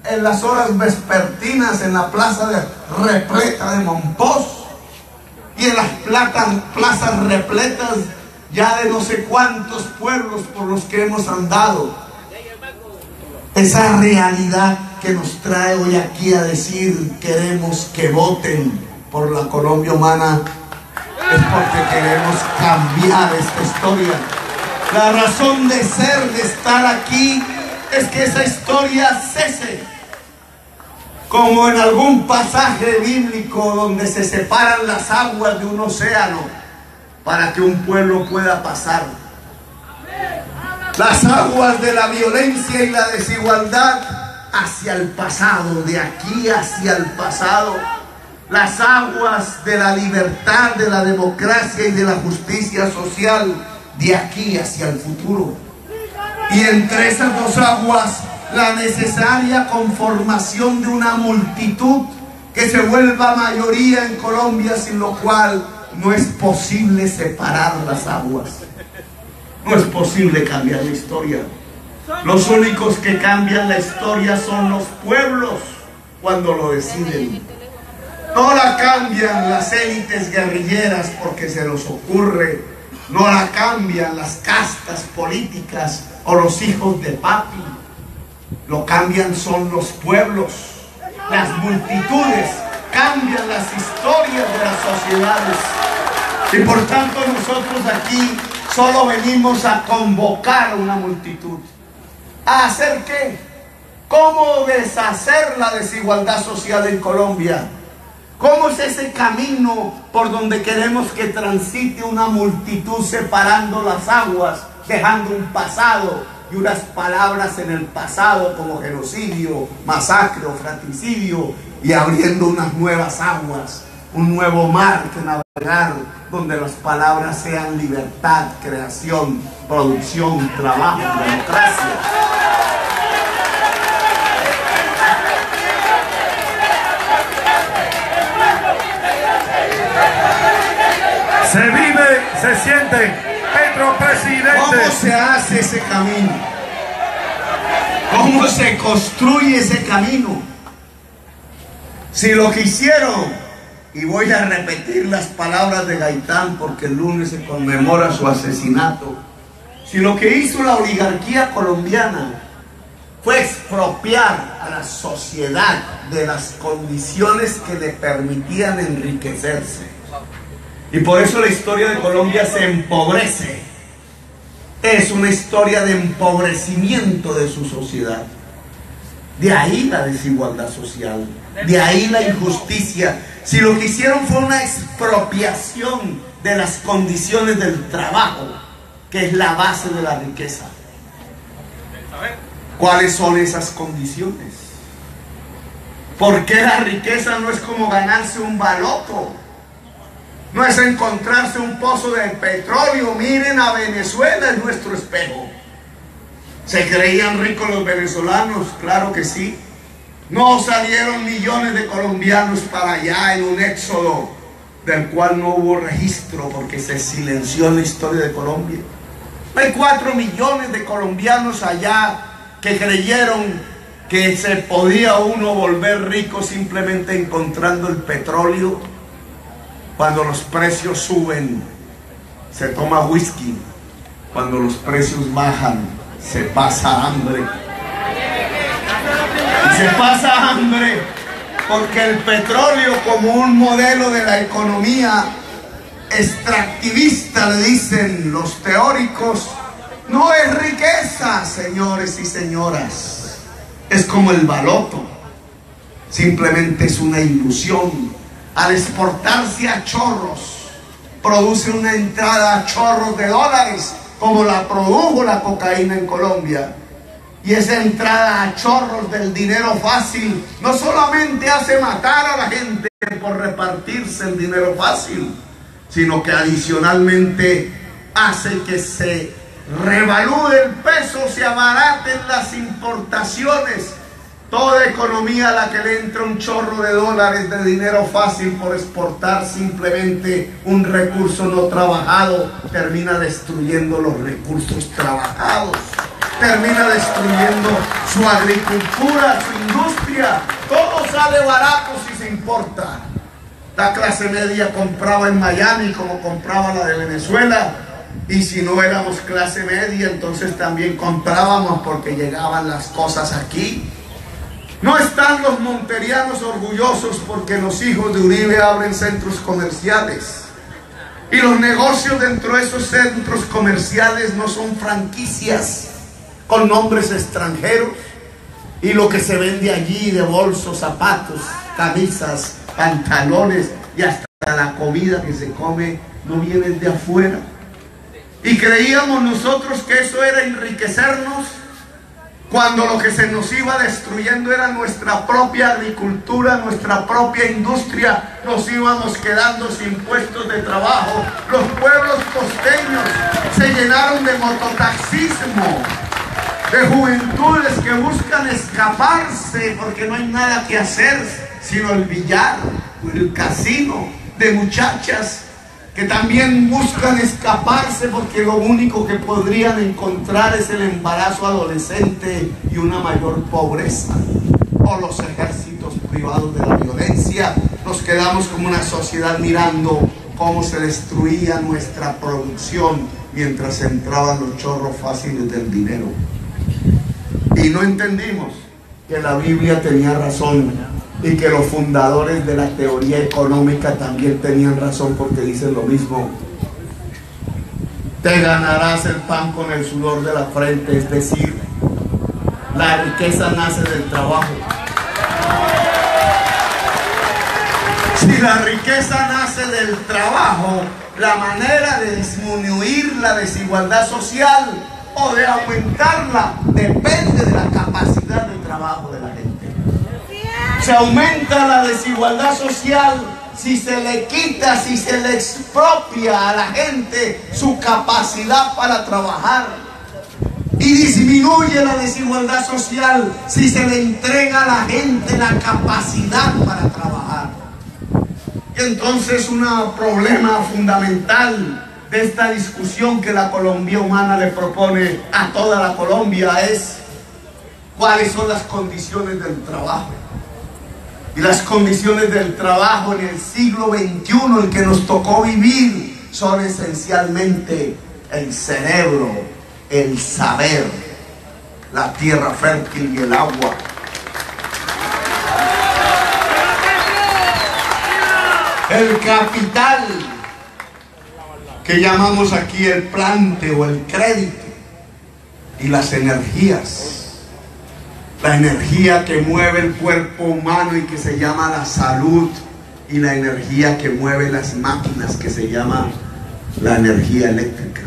en las horas vespertinas en la plaza repleta de Monpós y en las plazas repletas ya de no sé cuántos pueblos por los que hemos andado. Esa realidad que nos trae hoy aquí a decir queremos que voten por la Colombia humana es porque queremos cambiar esta historia. La razón de ser, de estar aquí, es que esa historia cese. Como en algún pasaje bíblico donde se separan las aguas de un océano para que un pueblo pueda pasar. Las aguas de la violencia y la desigualdad hacia el pasado, de aquí hacia el pasado. Las aguas de la libertad, de la democracia y de la justicia social, de aquí hacia el futuro. Y entre esas dos aguas, la necesaria conformación de una multitud que se vuelva mayoría en Colombia, sin lo cual no es posible separar las aguas. No es posible cambiar la historia. Los únicos que cambian la historia son los pueblos cuando lo deciden. No la cambian las élites guerrilleras porque se nos ocurre. No la cambian las castas políticas o los hijos de papi. Lo cambian son los pueblos. Las multitudes cambian las historias de las sociedades. Y por tanto nosotros aquí solo venimos a convocar a una multitud. ¿A hacer qué? ¿Cómo deshacer la desigualdad social en Colombia? ¿Cómo es ese camino por donde queremos que transite una multitud separando las aguas, dejando un pasado y unas palabras en el pasado como genocidio, masacre o fratricidio, y abriendo unas nuevas aguas, un nuevo mar que navegar, donde las palabras sean libertad, creación, producción, trabajo, democracia? Se vive, se siente. Petro presidente. ¿Cómo se hace ese camino? ¿Cómo se construye ese camino? Si lo que hicieron, y voy a repetir las palabras de Gaitán porque el lunes se conmemora su asesinato, si lo que hizo la oligarquía colombiana fue expropiar a la sociedad de las condiciones que le permitían enriquecerse, y por eso la historia de Colombia se empobrece, es una historia de empobrecimiento de su sociedad. De ahí la desigualdad social, de ahí la injusticia. Si lo que hicieron fue una expropiación de las condiciones del trabajo, que es la base de la riqueza. ¿Cuáles son esas condiciones? ¿Por qué la riqueza no es como ganarse un baloto? No es encontrarse un pozo de petróleo. Miren a Venezuela, es nuestro espejo. ¿Se creían ricos los venezolanos? Claro que sí. No salieron millones de colombianos para allá en un éxodo del cual no hubo registro porque se silenció en la historia de Colombia. Hay 4 millones de colombianos allá que creyeron que se podía uno volver rico simplemente encontrando el petróleo. Cuando los precios suben, se toma whisky. Cuando los precios bajan, se pasa hambre. Y se pasa hambre porque el petróleo, como un modelo de la economía extractivista, le dicen los teóricos, no es riqueza, señores y señoras. Es como el baloto. Simplemente es una ilusión. Al exportarse a chorros, produce una entrada a chorros de dólares, como la produjo la cocaína en Colombia. Y esa entrada a chorros del dinero fácil no solamente hace matar a la gente por repartirse el dinero fácil, sino que adicionalmente hace que se revalúe el peso, se abaraten las importaciones. Toda economía a la que le entra un chorro de dólares de dinero fácil por exportar simplemente un recurso no trabajado, termina destruyendo los recursos trabajados, termina destruyendo su agricultura, su industria. Todo sale barato si se importa. La clase media compraba en Miami como compraba la de Venezuela, y si no éramos clase media, entonces también comprábamos porque llegaban las cosas aquí. No están los monterianos orgullosos porque los hijos de Uribe abren centros comerciales, y los negocios dentro de esos centros comerciales no son franquicias con nombres extranjeros, y lo que se vende allí de bolsos, zapatos, camisas, pantalones y hasta la comida que se come no viene de afuera. Y creíamos nosotros que eso era enriquecernos, cuando lo que se nos iba destruyendo era nuestra propia agricultura, nuestra propia industria. Nos íbamos quedando sin puestos de trabajo. Los pueblos costeños se llenaron de mototaxismo, de juventudes que buscan escaparse porque no hay nada que hacer sino el billar o el casino, de muchachas que también buscan escaparse porque lo único que podrían encontrar es el embarazo adolescente y una mayor pobreza, o los ejércitos privados de la violencia. Nos quedamos como una sociedad mirando cómo se destruía nuestra producción mientras entraban los chorros fáciles del dinero. Y no entendimos que la Biblia tenía razón y que los fundadores de la teoría económica también tenían razón, porque dicen lo mismo: te ganarás el pan con el sudor de la frente. Es decir, la riqueza nace del trabajo. Si la riqueza nace del trabajo, la manera de disminuir la desigualdad social o de aumentarla depende de la capacidad de trabajo de la gente. Se aumenta la desigualdad social si se le quita, si se le expropia a la gente su capacidad para trabajar. Y disminuye la desigualdad social si se le entrega a la gente la capacidad para trabajar. Y entonces un problema fundamental de esta discusión que la Colombia Humana le propone a toda la Colombia es cuáles son las condiciones del trabajo. Y las condiciones del trabajo en el siglo XXI, el que nos tocó vivir, son esencialmente el cerebro, el saber, la tierra fértil y el agua. El capital, que llamamos aquí el plante o el crédito, y las energías. La energía que mueve el cuerpo humano y que se llama la salud, y la energía que mueve las máquinas, que se llama la energía eléctrica.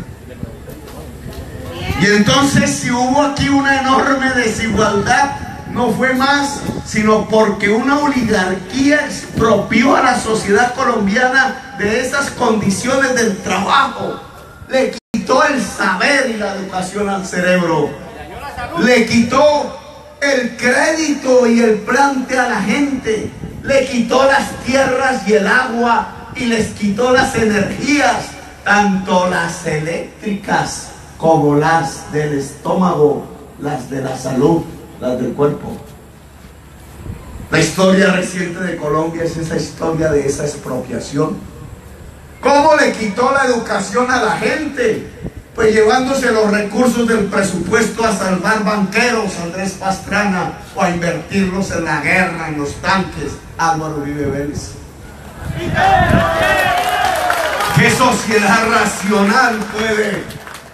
Y entonces, si hubo aquí una enorme desigualdad, no fue más sino porque una oligarquía expropió a la sociedad colombiana de esas condiciones del trabajo. Le quitó el saber y la educación al cerebro. Le quitó el crédito y el plante a la gente. Le quitó las tierras y el agua y les quitó las energías, tanto las eléctricas como las del estómago, las de la salud, las del cuerpo. La historia reciente de Colombia es esa historia de esa expropiación. ¿Cómo le quitó la educación a la gente? Pues llevándose los recursos del presupuesto a salvar banqueros, Andrés Pastrana, o a invertirlos en la guerra, en los tanques, Álvaro Uribe Vélez. ¿Qué sociedad racional puede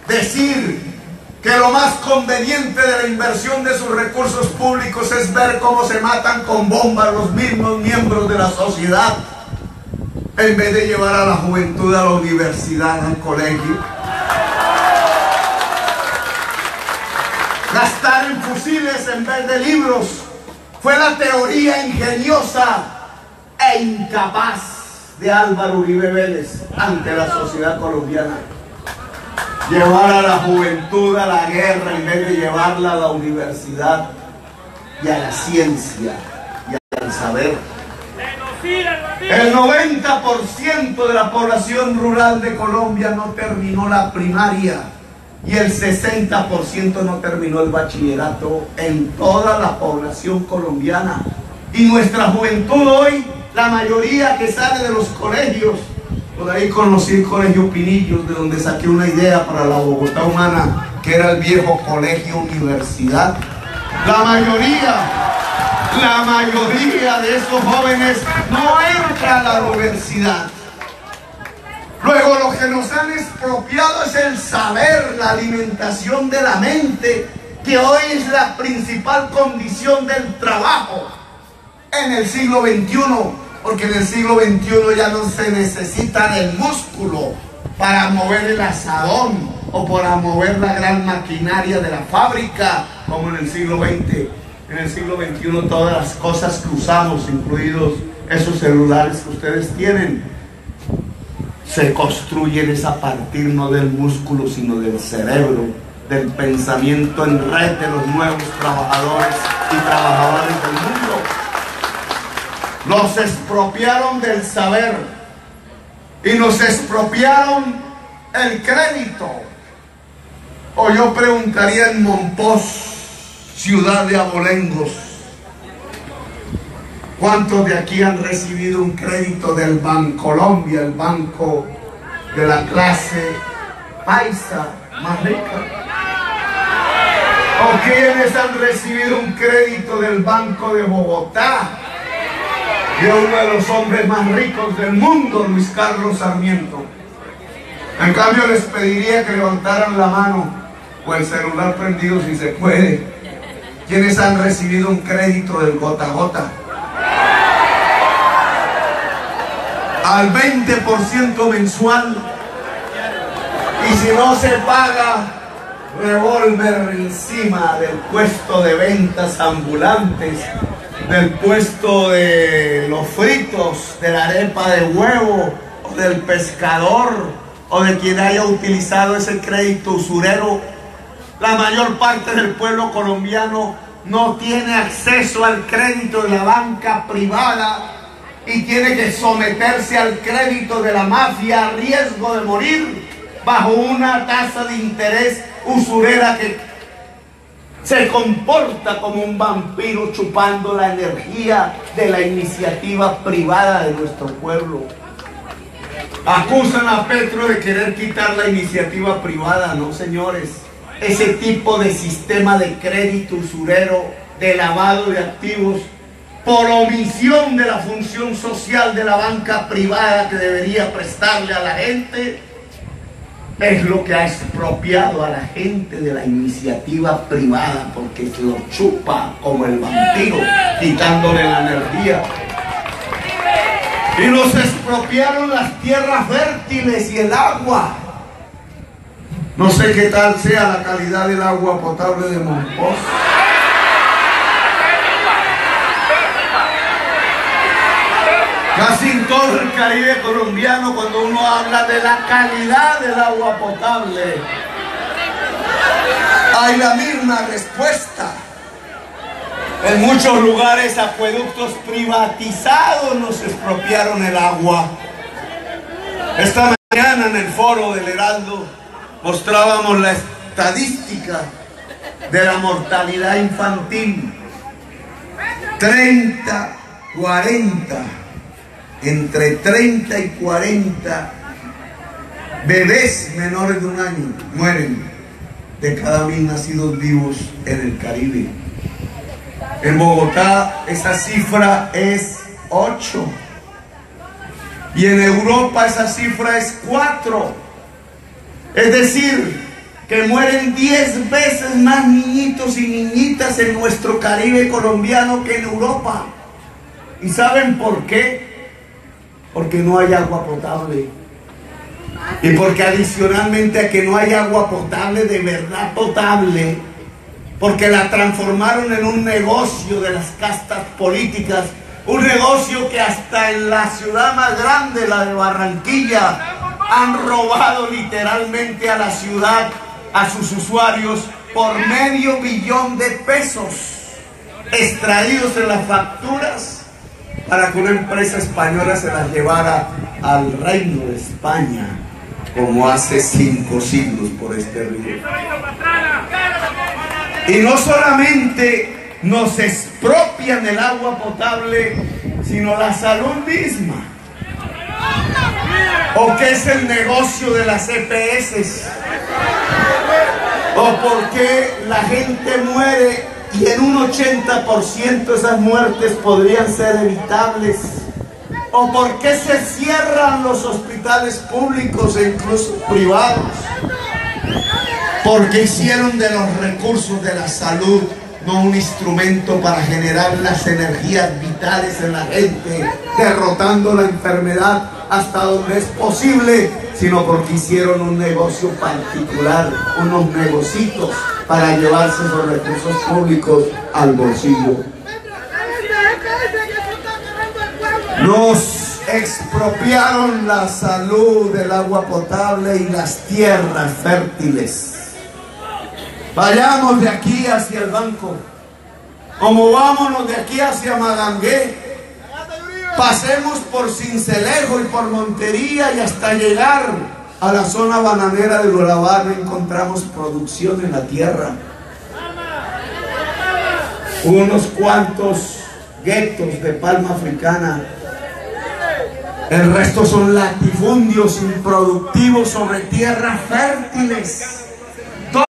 decir que lo más conveniente de la inversión de sus recursos públicos es ver cómo se matan con bombas los mismos miembros de la sociedad, en vez de llevar a la juventud a la universidad, al colegio? Gastar en fusiles en vez de libros fue la teoría ingeniosa e incapaz de Álvaro Uribe Vélez ante la sociedad colombiana. Llevar a la juventud a la guerra en vez de llevarla a la universidad y a la ciencia y al saber. El 90% de la población rural de Colombia no terminó la primaria y el 60% no terminó el bachillerato en toda la población colombiana. Y nuestra juventud hoy, la mayoría que sale de los colegios, por ahí conocí el Colegio Pinillos, de donde saqué una idea para la Bogotá Humana, que era el viejo colegio universidad. La mayoría de esos jóvenes no entra a la universidad. Luego, lo que nos han expropiado es el saber, la alimentación de la mente, que hoy es la principal condición del trabajo en el siglo XXI. Porque en el siglo XXI ya no se necesita el músculo para mover el asadón o para mover la gran maquinaria de la fábrica, como en el siglo XX. En el siglo XXI todas las cosas que usamos, incluidos esos celulares que ustedes tienen, se construyen es a partir no del músculo, sino del cerebro, del pensamiento en red de los nuevos trabajadores y trabajadoras del mundo. Nos expropiaron del saber y nos expropiaron el crédito. O yo preguntaría en Monpós, ciudad de abolengos, ¿cuántos de aquí han recibido un crédito del Bancolombia, el banco de la clase paisa más rica? ¿O quiénes han recibido un crédito del Banco de Bogotá, de uno de los hombres más ricos del mundo, Luis Carlos Sarmiento? En cambio, les pediría que levantaran la mano o el celular prendido si se puede. ¿Quiénes han recibido un crédito del gota a gota? Al 20% mensual. Y si no se paga, revólver encima del puesto de ventas ambulantes, del puesto de los fritos, de la arepa de huevo, o del pescador, o de quien haya utilizado ese crédito usurero. La mayor parte del pueblo colombiano no tiene acceso al crédito de la banca privada y tiene que someterse al crédito de la mafia a riesgo de morir bajo una tasa de interés usurera que se comporta como un vampiro chupando la energía de la iniciativa privada de nuestro pueblo. Acusan a Petro de querer quitar la iniciativa privada. No, señores, ese tipo de sistema de crédito usurero, de lavado de activos, por omisión de la función social de la banca privada que debería prestarle a la gente, es lo que ha expropiado a la gente de la iniciativa privada, porque se lo chupa como el vampiro, quitándole la energía. Y nos expropiaron las tierras fértiles y el agua. No sé qué tal sea la calidad del agua potable de Mompox. Casi en todo el Caribe colombiano, cuando uno habla de la calidad del agua potable, hay la misma respuesta. En muchos lugares, acueductos privatizados nos expropiaron el agua. Esta mañana en el foro del Heraldo mostrábamos la estadística de la mortalidad infantil. 30, 40, entre 30 y 40 bebés menores de un año mueren de cada 1000 nacidos vivos en el Caribe. En Bogotá esa cifra es 8 y en Europa esa cifra es 4. Es decir, que mueren 10 veces más niñitos y niñitas en nuestro Caribe colombiano que en Europa. ¿Y saben por qué? Porque no hay agua potable. Y porque adicionalmente a que no hay agua potable, de verdad potable, porque la transformaron en un negocio de las castas políticas, un negocio que hasta en la ciudad más grande, la de Barranquilla, han robado literalmente a la ciudad, a sus usuarios, por $500 millones de pesos extraídos en las facturas para que una empresa española se las llevara al Reino de España, como hace 5 siglos por este río. Y no solamente nos expropian el agua potable, sino la salud misma. ¿O qué es el negocio de las EPS? ¿O por qué la gente muere y en un 80% esas muertes podrían ser evitables? ¿O por qué se cierran los hospitales públicos e incluso privados? Porque hicieron de los recursos de la salud no un instrumento para generar las energías vitales en la gente, derrotando la enfermedad hasta donde es posible, sino porque hicieron un negocio particular, unos negocitos para llevarse esos recursos públicos al bolsillo. Nos expropiaron la salud, el agua potable y las tierras fértiles. Vayamos de aquí hacia el banco, como vámonos de aquí hacia Magangué, pasemos por Sincelejo y por Montería y hasta llegar a la zona bananera de Urabá no encontramos producción en la tierra. Unos cuantos guetos de palma africana. El resto son latifundios improductivos sobre tierras fértiles.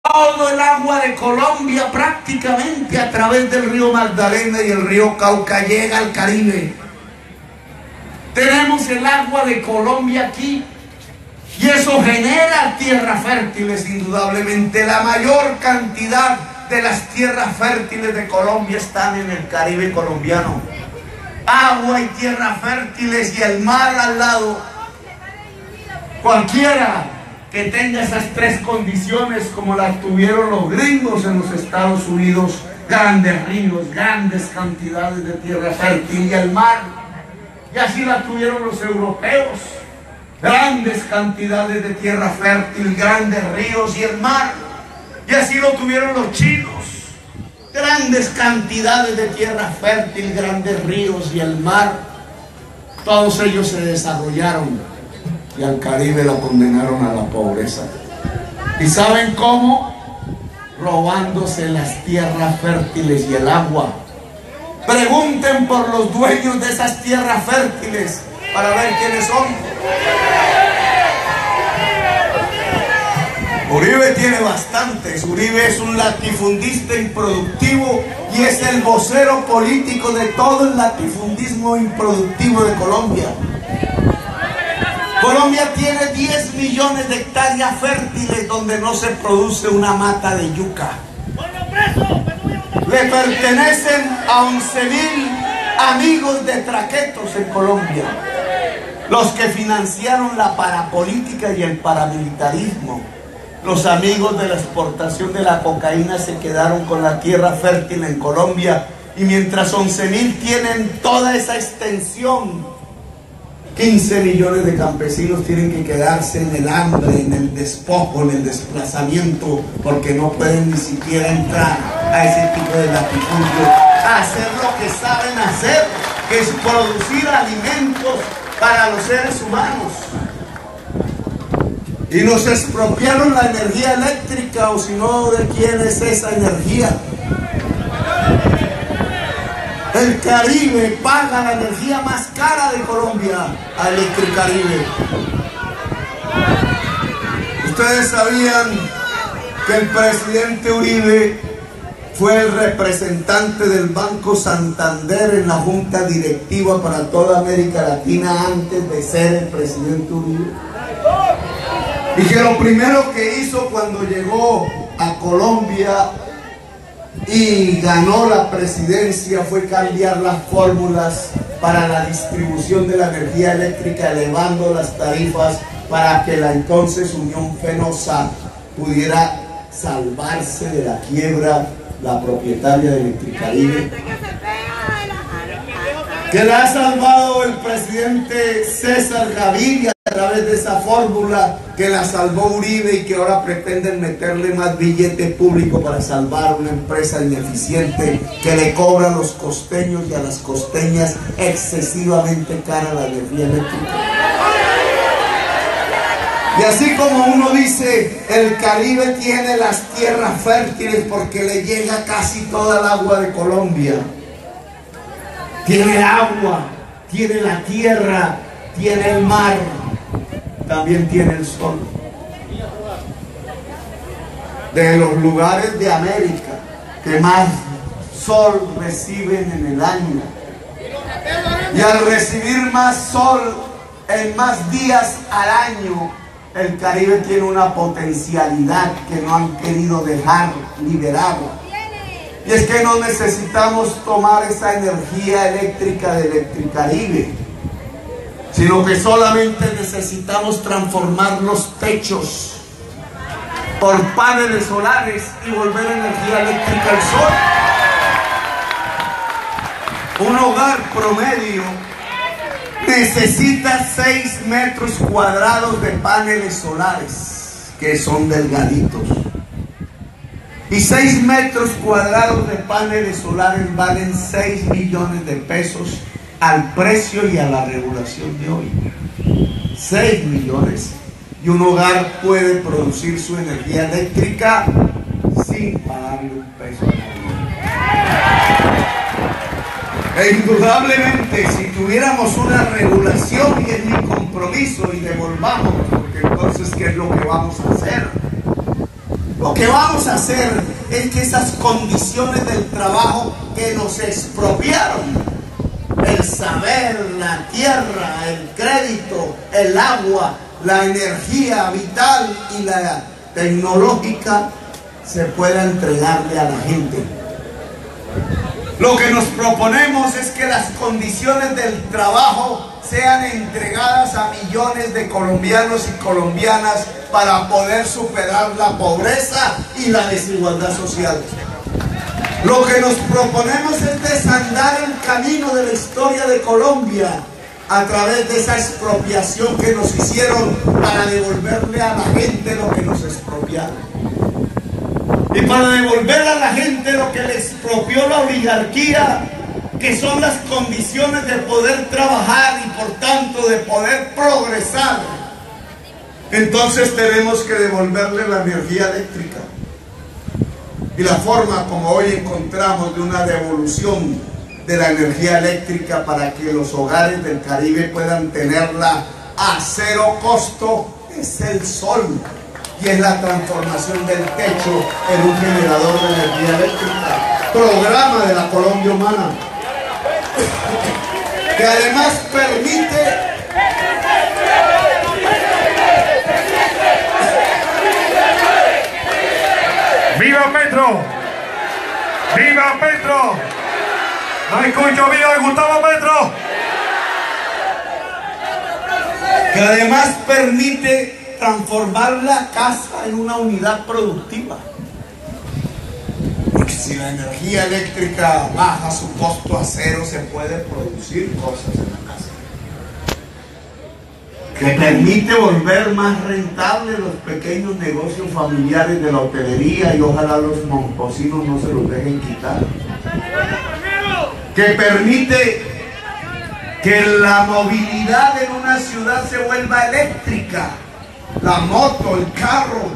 Todo el agua de Colombia prácticamente a través del río Magdalena y el río Cauca llega al Caribe. Tenemos el agua de Colombia aquí y eso genera tierras fértiles indudablemente. La mayor cantidad de las tierras fértiles de Colombia están en el Caribe colombiano. Agua y tierras fértiles y el mar al lado. Cualquiera que tenga esas 3 condiciones como las tuvieron los gringos en los Estados Unidos, grandes ríos, grandes cantidades de tierra fértil y el mar, y así la tuvieron los europeos, grandes cantidades de tierra fértil, grandes ríos y el mar, y así lo tuvieron los chinos, grandes cantidades de tierra fértil, grandes ríos y el mar. Todos ellos se desarrollaron y al Caribe lo condenaron a la pobreza. ¿Y saben cómo? Robándose las tierras fértiles y el agua. Pregunten por los dueños de esas tierras fértiles para ver quiénes son. Uribe tiene bastantes. Uribe es un latifundista improductivo y es el vocero político de todo el latifundismo improductivo de Colombia. Colombia tiene 10 millones de hectáreas fértiles donde no se produce una mata de yuca. Le pertenecen a 11.000 amigos de traquetos en Colombia, los que financiaron la parapolítica y el paramilitarismo. Los amigos de la exportación de la cocaína se quedaron con la tierra fértil en Colombia, y mientras 11.000 tienen toda esa extensión, 15 millones de campesinos tienen que quedarse en el hambre, en el despojo, en el desplazamiento, porque no pueden ni siquiera entrar a ese tipo de latifundio, a hacer lo que saben hacer, que es producir alimentos para los seres humanos. Y nos expropiaron la energía eléctrica, o si no, ¿de quién es esa energía? El Caribe paga la energía más cara de Colombia a Electricaribe. Ustedes sabían que el presidente Uribe fue el representante del Banco Santander en la junta directiva para toda América Latina antes de ser el presidente Uribe. Y que lo primero que hizo cuando llegó a Colombia y ganó la presidencia fue cambiar las fórmulas para la distribución de la energía eléctrica, elevando las tarifas para que la entonces Unión Fenosa pudiera salvarse de la quiebra, la propietaria de Electricaribe, que la ha salvado el presidente César Gaviria a través de esa fórmula que la salvó Uribe, y que ahora pretenden meterle más billete público para salvar una empresa ineficiente que le cobra a los costeños y a las costeñas excesivamente cara la energía eléctrica. Y así como uno dice, el Caribe tiene las tierras fértiles porque le llega casi toda el agua de Colombia. Tiene el agua, tiene la tierra, tiene el mar, también tiene el sol. De los lugares de América que más sol reciben en el año, y al recibir más sol en más días al año, el Caribe tiene una potencialidad que no han querido dejar liberada. Y es que no necesitamos tomar esa energía eléctrica de Electricaribe, sino que solamente necesitamos transformar los techos por paneles solares y volver energía eléctrica al sol. Un hogar promedio necesita 6 metros cuadrados de paneles solares, que son delgaditos. Y 6 metros cuadrados de paneles solares valen 6 millones de pesos al precio y a la regulación de hoy. 6 millones. Y un hogar puede producir su energía eléctrica sin pagarle un peso a nadie. E indudablemente, si tuviéramos una regulación, y es mi compromiso, y devolvamos, porque entonces, ¿qué es lo que vamos a hacer? Lo que vamos a hacer es que esas condiciones del trabajo que nos expropiaron, el saber, la tierra, el crédito, el agua, la energía vital y la tecnológica, se pueda entregarle a la gente. Lo que nos proponemos es que las condiciones del trabajo sean entregadas a millones de colombianos y colombianas para poder superar la pobreza y la desigualdad social. Lo que nos proponemos es desandar el camino de la historia de Colombia a través de esa expropiación que nos hicieron para devolverle a la gente lo que nos expropiaron. Y para devolver a la gente lo que le expropió la oligarquía, que son las condiciones de poder trabajar y por tanto de poder progresar Entonces tenemos que devolverle la energía eléctrica. Y la forma como hoy encontramos de una devolución de la energía eléctrica para que los hogares del Caribe puedan tenerla a cero costo es el sol. Y es la transformación del techo en un generador de energía eléctrica. Programa de la Colombia Humana. Que además permite ¡Viva Petro! ¡Viva Petro! No escucho viva Gustavo Petro. que además permite transformar la casa en una unidad productiva. Porque si la energía eléctrica baja su costo a cero, se puede producir cosas en la casa. Que permite volver más rentables los pequeños negocios familiares de la hotelería y ojalá los momposinos no se los dejen quitar. Que permite que la movilidad en una ciudad se vuelva eléctrica, la moto, el carro,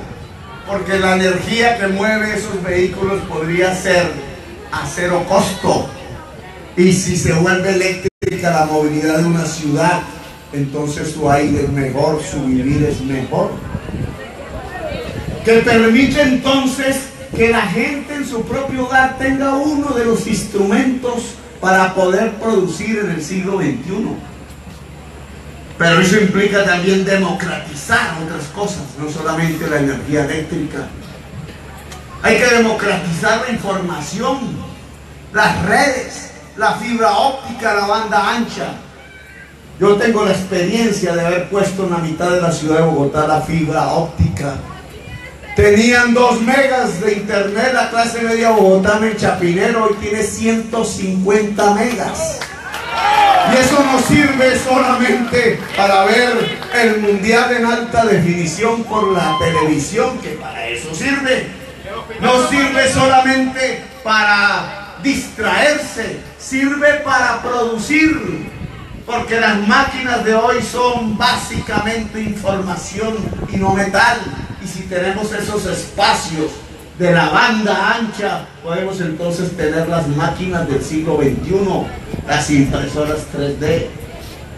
porque la energía que mueve esos vehículos podría ser a cero costo. Y si se vuelve eléctrica la movilidad de una ciudad, entonces su aire es mejor, su vivir es mejor. Que permite entonces que la gente en su propio hogar tenga uno de los instrumentos para poder producir en el siglo XXI. Pero eso implica también democratizar otras cosas, no solamente la energía eléctrica. Hay que democratizar la información, las redes, la fibra óptica, la banda ancha. Yo tengo la experiencia de haber puesto en la mitad de la ciudad de Bogotá la fibra óptica. Tenían 2 megas de internet la clase media bogotana en Chapinero, hoy tiene 150 megas. Y eso no sirve solamente para ver el mundial en alta definición por la televisión, que para eso sirve. No sirve solamente para distraerse, sirve para producir. Porque las máquinas de hoy son básicamente información y no metal. Y si tenemos esos espacios de la banda ancha, podemos entonces tener las máquinas del siglo XXI, las impresoras 3D,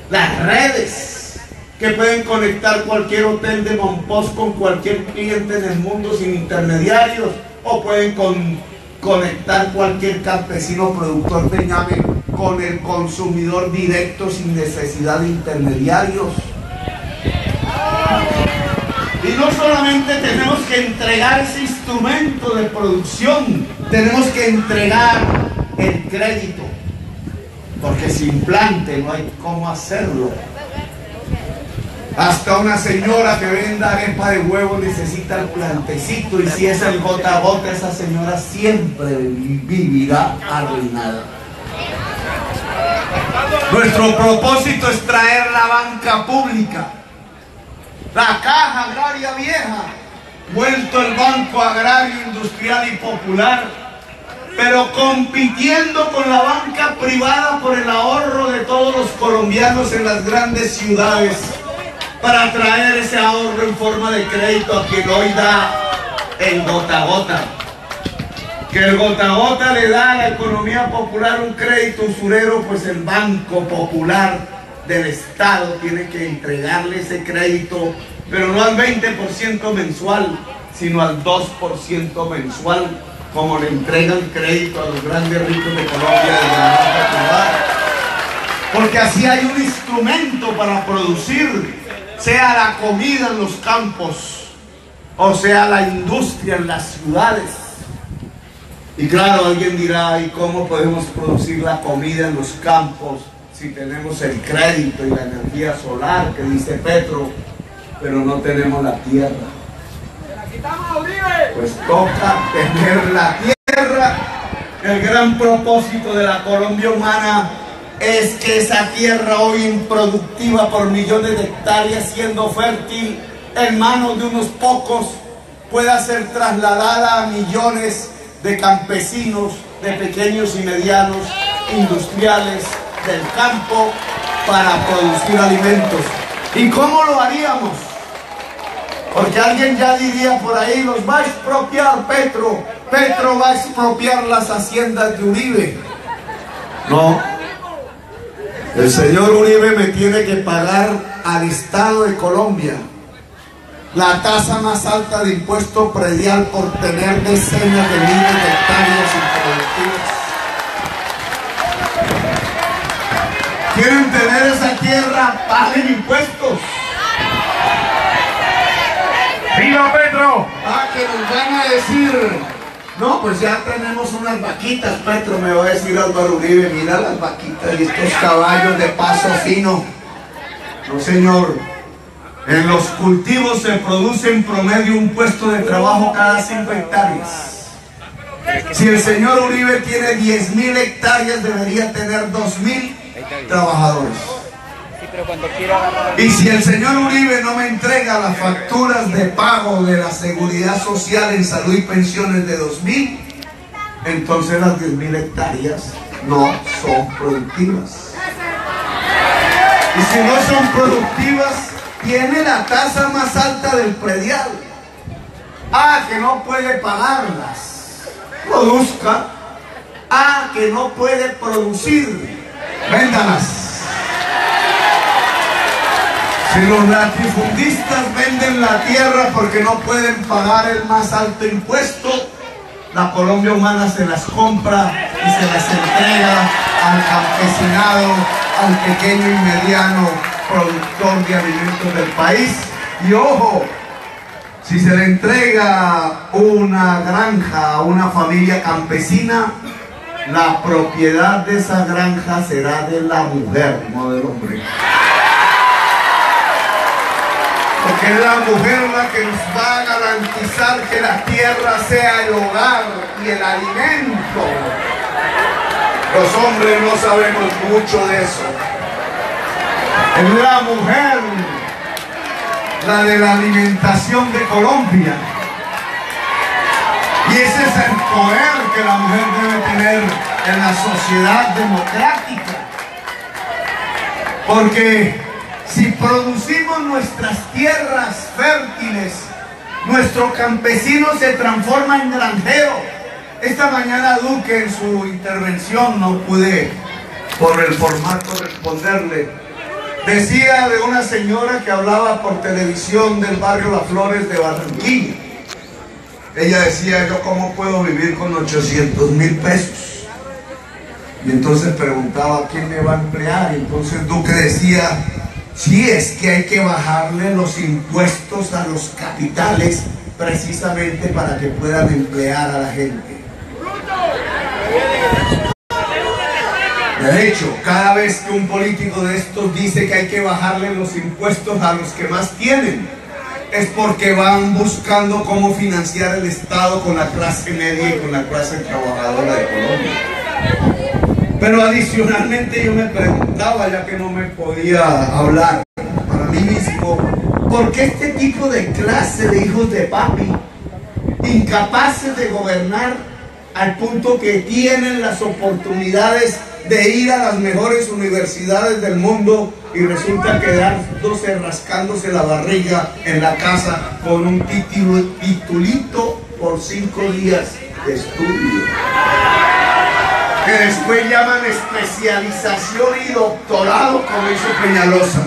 las redes que pueden conectar cualquier hotel de Monpós con cualquier cliente en el mundo sin intermediarios, o pueden conectar cualquier campesino productor de ñame con el consumidor directo sin necesidad de intermediarios. Y no solamente tenemos que entregar ese instrumento de producción, tenemos que entregar el crédito, porque sin plante no hay cómo hacerlo. Hasta una señora que venda arepa de huevo necesita el plantecito, y si es el gota a gota, esa señora siempre vivirá arruinada. Nuestro propósito es traer la banca pública, la Caja Agraria Vieja, vuelto el Banco Agrario, Industrial y Popular, pero compitiendo con la banca privada por el ahorro de todos los colombianos en las grandes ciudades, para traer ese ahorro en forma de crédito a quien hoy da el gota a gota. Que el gota a gota le da a la economía popular un crédito usurero, pues el Banco Popular del Estado tiene que entregarle ese crédito, pero no al 20% mensual, sino al 2% mensual, como le entregan crédito a los grandes ricos de Colombia de la banca privada. Porque así hay un instrumento para producir, sea la comida en los campos, o sea la industria en las ciudades. Y claro, alguien dirá, ¿y cómo podemos producir la comida en los campos si tenemos el crédito y la energía solar que dice Petro, pero no tenemos la tierra? Pues toca tener la tierra. El gran propósito de la Colombia Humana es que esa tierra hoy improductiva por millones de hectáreas, siendo fértil en manos de unos pocos, pueda ser trasladada a millones de campesinos, de pequeños y medianos industriales del campo para producir alimentos. ¿Y cómo lo haríamos? Porque alguien ya diría por ahí, los va a expropiar Petro. Petro va a expropiar las haciendas de Uribe. No. El señor Uribe me tiene que pagar al Estado de Colombia la tasa más alta de impuesto predial por tener decenas de miles de hectáreas improductivas. ¿Quieren tener esa tierra? Paguen impuestos. ¡Viva Petro! Que nos van a decir, no, pues ya tenemos unas vaquitas, Petro, me va a decir Álvaro Uribe, mira las vaquitas y estos caballos de paso fino. No, señor. En los cultivos se produce en promedio un puesto de trabajo cada 5 hectáreas. Si el señor Uribe tiene 10.000 hectáreas, debería tener 2.000 trabajadores. Y si el señor Uribe no me entrega las facturas de pago de la seguridad social en salud y pensiones de 2.000, entonces las 10.000 hectáreas no son productivas. Y si no son productivas, tiene la tasa más alta del predial. Que no puede pagarlas. Produzca. Que no puede producir. Véndalas. Si los latifundistas venden la tierra porque no pueden pagar el más alto impuesto, la Colombia Humana se las compra y se las entrega al campesinado, al pequeño y mediano productor de alimentos del país. Y ojo, si se le entrega una granja a una familia campesina, la propiedad de esa granja será de la mujer, no del hombre. Porque es la mujer la que nos va a garantizar que la tierra sea el hogar y el alimento. Los hombres no sabemos mucho de eso. Es la mujer la de la alimentación de Colombia. Y ese es el poder que la mujer debe tener en la sociedad democrática. Porque si producimos nuestras tierras fértiles, nuestro campesino se transforma en granjero. Esta mañana Duque en su intervención, no pude por el formato responderle, decía de una señora que hablaba por televisión del barrio Las Flores de Barranquilla. Ella decía, yo cómo puedo vivir con 800.000 pesos. Y entonces preguntaba, ¿quién me va a emplear? Y entonces Duque decía, sí, es que hay que bajarle los impuestos a los capitales precisamente para que puedan emplear a la gente. De hecho, cada vez que un político de estos dice que hay que bajarle los impuestos a los que más tienen, es porque van buscando cómo financiar el Estado con la clase media y con la clase trabajadora de Colombia. Pero adicionalmente yo me preguntaba, ya que no me podía hablar para mí mismo, ¿por qué este tipo de clase de hijos de papi, incapaces de gobernar al punto que tienen las oportunidades de ir a las mejores universidades del mundo y resulta quedándose rascándose la barriga en la casa con un titulito por 5 días de estudio? Que después llaman especialización y doctorado, como hizo Peñalosa.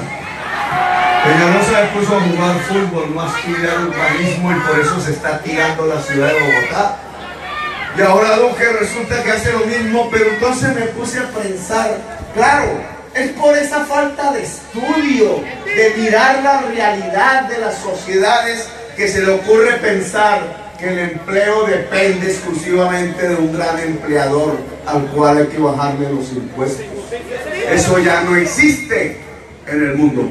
Peñalosa se puso a jugar fútbol, no a estudiar urbanismo, y por eso se está tirando la ciudad de Bogotá. Y ahora Duque resulta que hace lo mismo, pero entonces me puse a pensar, claro, es por esa falta de estudio, de mirar la realidad de las sociedades, que se le ocurre pensar que el empleo depende exclusivamente de un gran empleador al cual hay que bajarle los impuestos. Eso ya no existe en el mundo.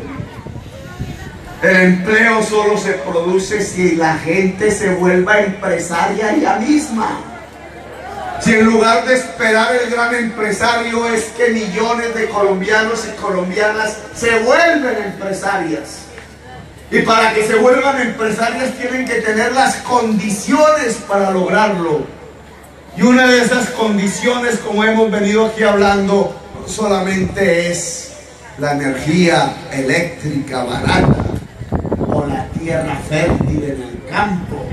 El empleo solo se produce si la gente se vuelva empresaria ella misma. Si en lugar de esperar el gran empresario es que millones de colombianos y colombianas se vuelven empresarias. Y para que se vuelvan empresarias tienen que tener las condiciones para lograrlo. Y una de esas condiciones, como hemos venido aquí hablando, no solamente es la energía eléctrica barata, o la tierra fértil en el campo,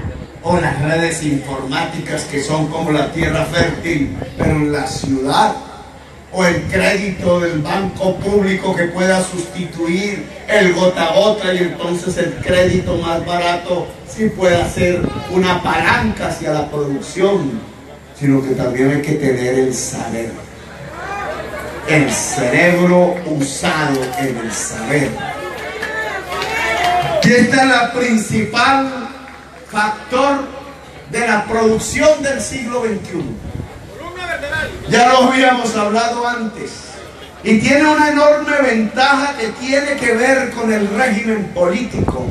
o las redes informáticas que son como la tierra fértil, pero en la ciudad, o el crédito del banco público que pueda sustituir el gota a gota y entonces el crédito más barato sí pueda ser una palanca hacia la producción, sino que también hay que tener el saber, el cerebro usado en el saber. Y esta es la principal factor de la producción del siglo XXI. Ya lo habíamos hablado antes. Y tiene una enorme ventaja que tiene que ver con el régimen político.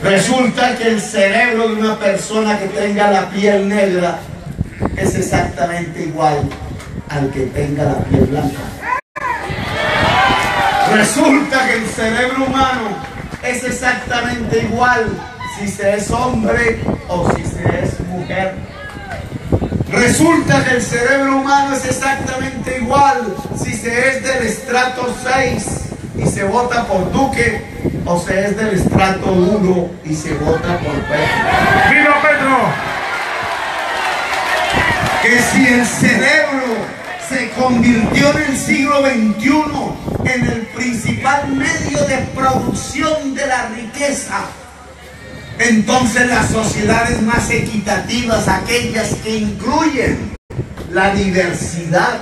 Resulta que el cerebro de una persona que tenga la piel negra es exactamente igual al que tenga la piel blanca. Resulta que el cerebro humano es exactamente igual si se es hombre o si se es mujer. Resulta que el cerebro humano es exactamente igual si se es del estrato 6 y se vota por Duque, o se es del estrato 1 y se vota por Petro. ¡Viva Petro! Que si el cerebro se convirtió en el siglo XXI en el principal medio de producción de la riqueza, entonces las sociedades más equitativas, aquellas que incluyen la diversidad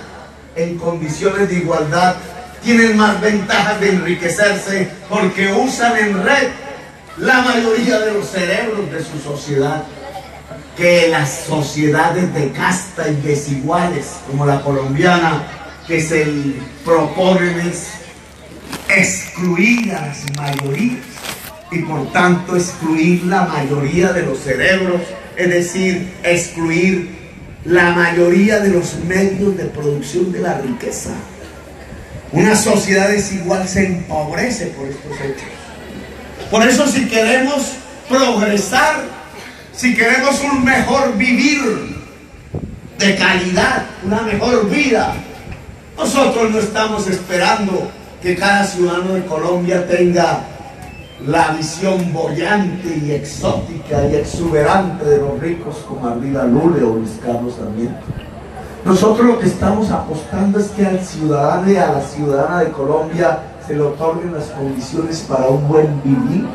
en condiciones de igualdad, tienen más ventajas de enriquecerse porque usan en red la mayoría de los cerebros de su sociedad, que las sociedades de casta y desiguales como la colombiana, que se proponen es excluir a las mayorías y por tanto excluir la mayoría de los cerebros, es decir, excluir la mayoría de los medios de producción de la riqueza. Una sociedad desigual se empobrece por estos hechos. Por eso, si queremos progresar, si queremos un mejor vivir de calidad, una mejor vida, nosotros no estamos esperando que cada ciudadano de Colombia tenga la visión boyante y exótica y exuberante de los ricos como Ardila Lule o Luis Carlos Sarmiento. Nosotros lo que estamos apostando es que al ciudadano y a la ciudadana de Colombia se le otorguen las condiciones para un buen vivir,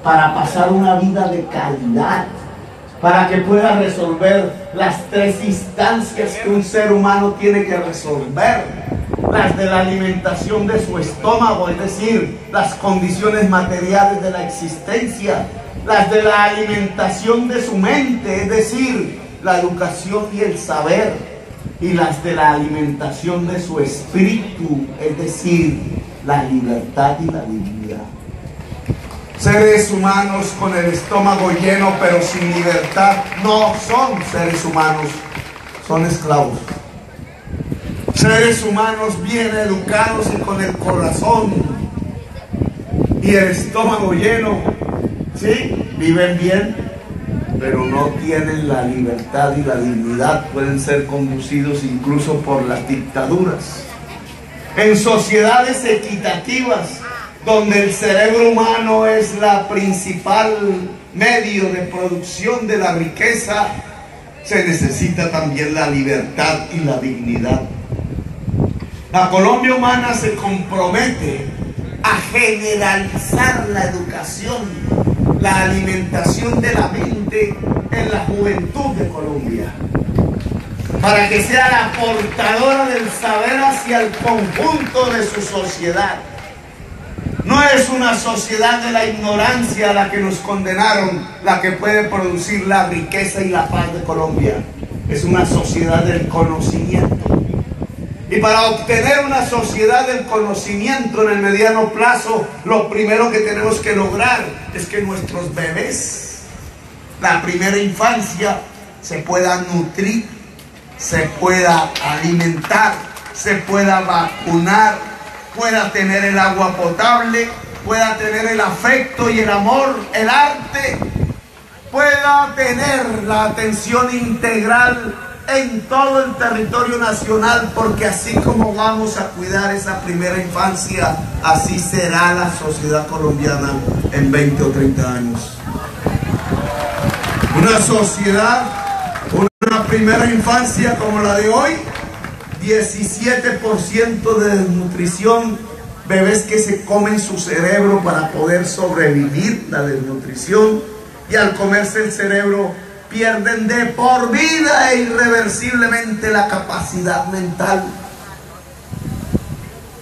para pasar una vida de calidad, para que pueda resolver las tres instancias que un ser humano tiene que resolver: las de la alimentación de su estómago, es decir, las condiciones materiales de la existencia; las de la alimentación de su mente, es decir, la educación y el saber; y las de la alimentación de su espíritu, es decir, la libertad y la dignidad. Seres humanos con el estómago lleno pero sin libertad no son seres humanos, son esclavos. Seres humanos bien educados y con el corazón y el estómago lleno, sí, viven bien, pero no tienen la libertad y la dignidad, pueden ser conducidos incluso por las dictaduras. En sociedades equitativas, donde el cerebro humano es la principal medio de producción de la riqueza, se necesita también la libertad y la dignidad. La Colombia humana se compromete a generalizar la educación, la alimentación de la mente en la juventud de Colombia, para que sea la portadora del saber hacia el conjunto de su sociedad. No es una sociedad de la ignorancia a la que nos condenaron la que puede producir la riqueza y la paz de Colombia. Es una sociedad del conocimiento. Y para obtener una sociedad del conocimiento en el mediano plazo, lo primero que tenemos que lograr es que nuestros bebés, la primera infancia, se puedan nutrir, se pueda alimentar, se pueda vacunar, pueda tener el agua potable, pueda tener el afecto y el amor, el arte, pueda tener la atención integral en todo el territorio nacional, porque así como vamos a cuidar esa primera infancia, así será la sociedad colombiana en 20 o 30 años. Una sociedad, una primera infancia como la de hoy, 17% de desnutrición, bebés que se comen su cerebro para poder sobrevivir la desnutrición, y al comerse el cerebro pierden de por vida e irreversiblemente la capacidad mental.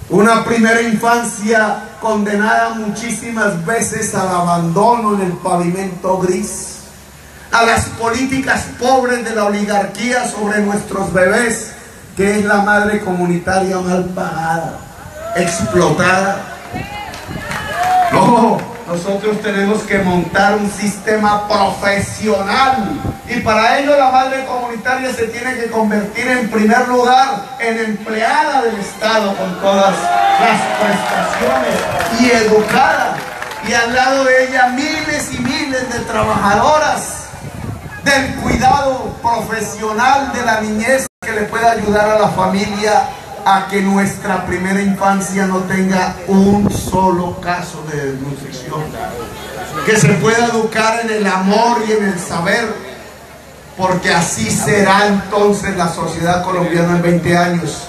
Una primera infancia condenada muchísimas veces al abandono en el pavimento gris, a las políticas pobres de la oligarquía sobre nuestros bebés, que es la madre comunitaria mal pagada, explotada. No, nosotros tenemos que montar un sistema profesional, y para ello la madre comunitaria se tiene que convertir en primer lugar en empleada del Estado con todas las prestaciones, y educada, y al lado de ella miles y miles de trabajadoras del cuidado profesional de la niñez, que le pueda ayudar a la familia a que nuestra primera infancia no tenga un solo caso de desnutrición, que se pueda educar en el amor y en el saber, porque así será entonces la sociedad colombiana en 20 años.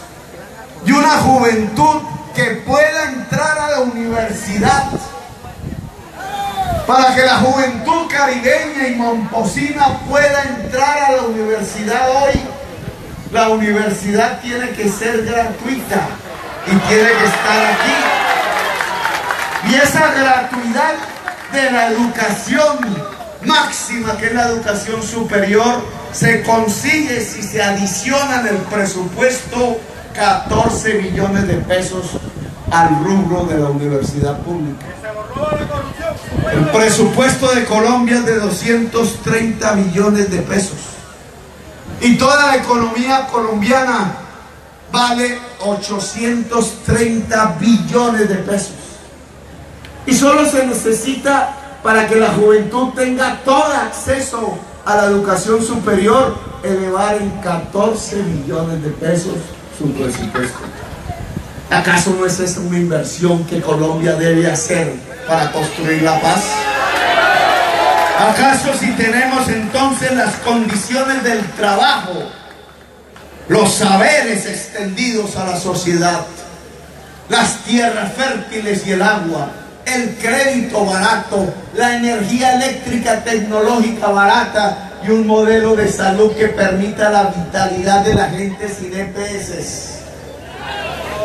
Y una juventud que pueda entrar a la universidad, para que la juventud caribeña y momposina pueda entrar a la universidad hoy. La universidad tiene que ser gratuita y tiene que estar aquí. Y esa gratuidad de la educación máxima, que es la educación superior, se consigue si se adicionan el presupuesto 14 billones de pesos al rubro de la universidad pública. El presupuesto de Colombia es de 230 billones de pesos. Y toda la economía colombiana vale 830 billones de pesos. Y solo se necesita, para que la juventud tenga todo acceso a la educación superior, elevar en 14 billones de pesos su presupuesto. ¿Acaso no es esa una inversión que Colombia debe hacer para construir la paz? ¿Acaso si tenemos entonces las condiciones del trabajo, los saberes extendidos a la sociedad, las tierras fértiles y el agua, el crédito barato, la energía eléctrica tecnológica barata y un modelo de salud que permita la vitalidad de la gente sin EPS?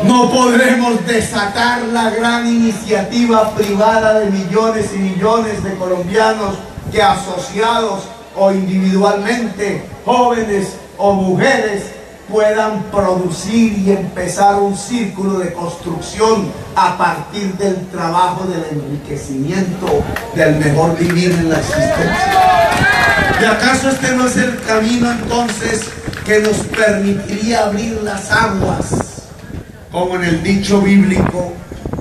No podremos desatar la gran iniciativa privada de millones y millones de colombianos que, asociados o individualmente, jóvenes o mujeres, puedan producir y empezar un círculo de construcción a partir del trabajo, del enriquecimiento, del mejor vivir en la existencia. ¿Y acaso este no es el camino entonces que nos permitiría abrir las aguas, como en el dicho bíblico,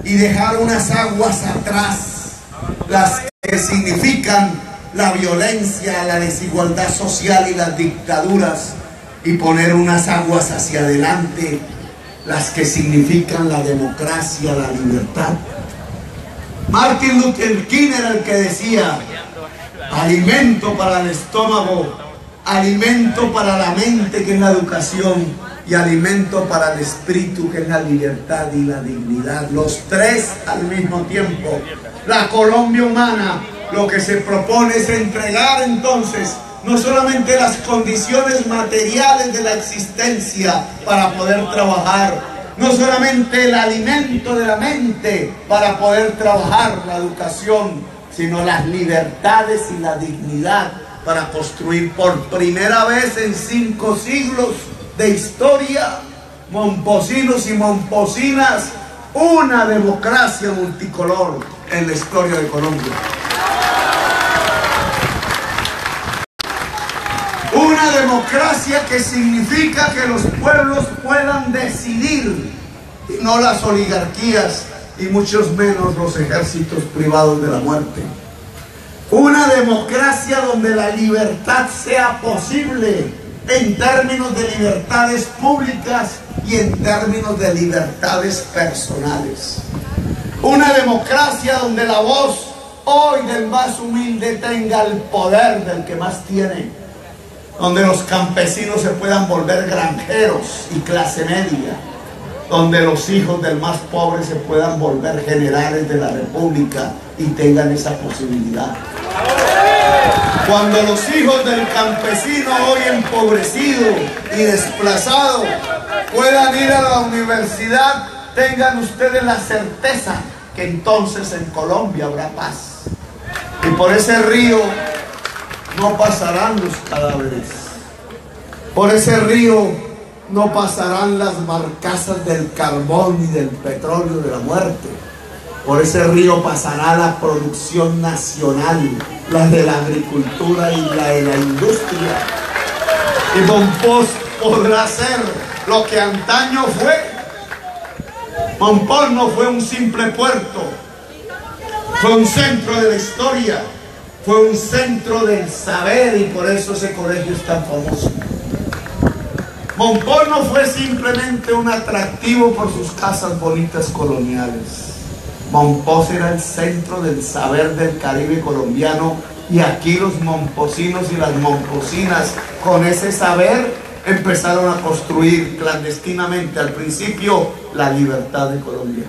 y dejar unas aguas atrás, las que significan la violencia, la desigualdad social y las dictaduras, y poner unas aguas hacia adelante, las que significan la democracia, la libertad? Martin Luther King era el que decía: alimento para el estómago, alimento para la mente, que es la educación, y alimento para el espíritu, que es la libertad y la dignidad. Los tres al mismo tiempo. La Colombia humana lo que se propone es entregar entonces no solamente las condiciones materiales de la existencia para poder trabajar, no solamente el alimento de la mente para poder trabajar, la educación, sino las libertades y la dignidad para construir por primera vez en 5 siglos de historia, momposinos y momposinas, una democracia multicolor en la historia de Colombia. Una democracia que significa que los pueblos puedan decidir, y no las oligarquías y muchos menos los ejércitos privados de la muerte. Una democracia donde la libertad sea posible en términos de libertades públicas y en términos de libertades personales. Una democracia donde la voz hoy del más humilde tenga el poder del que más tiene, donde los campesinos se puedan volver granjeros y clase media, donde los hijos del más pobre se puedan volver generales de la república y tengan esa posibilidad. Cuando los hijos del campesino hoy empobrecido y desplazado puedan ir a la universidad, tengan ustedes la certeza que entonces en Colombia habrá paz. Y por ese río no pasarán los cadáveres. Por ese río no pasarán las barcazas del carbón y del petróleo de la muerte. Por ese río pasará la producción nacional, la de la agricultura y la de la industria. Y Mompox podrá ser lo que antaño fue. Mompox no fue un simple puerto, fue un centro de la historia, fue un centro del saber, y por eso ese colegio es tan famoso. Mompox no fue simplemente un atractivo por sus casas bonitas coloniales. Mompox era el centro del saber del Caribe colombiano, y aquí los momposinos y las momposinas con ese saber empezaron a construir clandestinamente al principio la libertad de Colombia.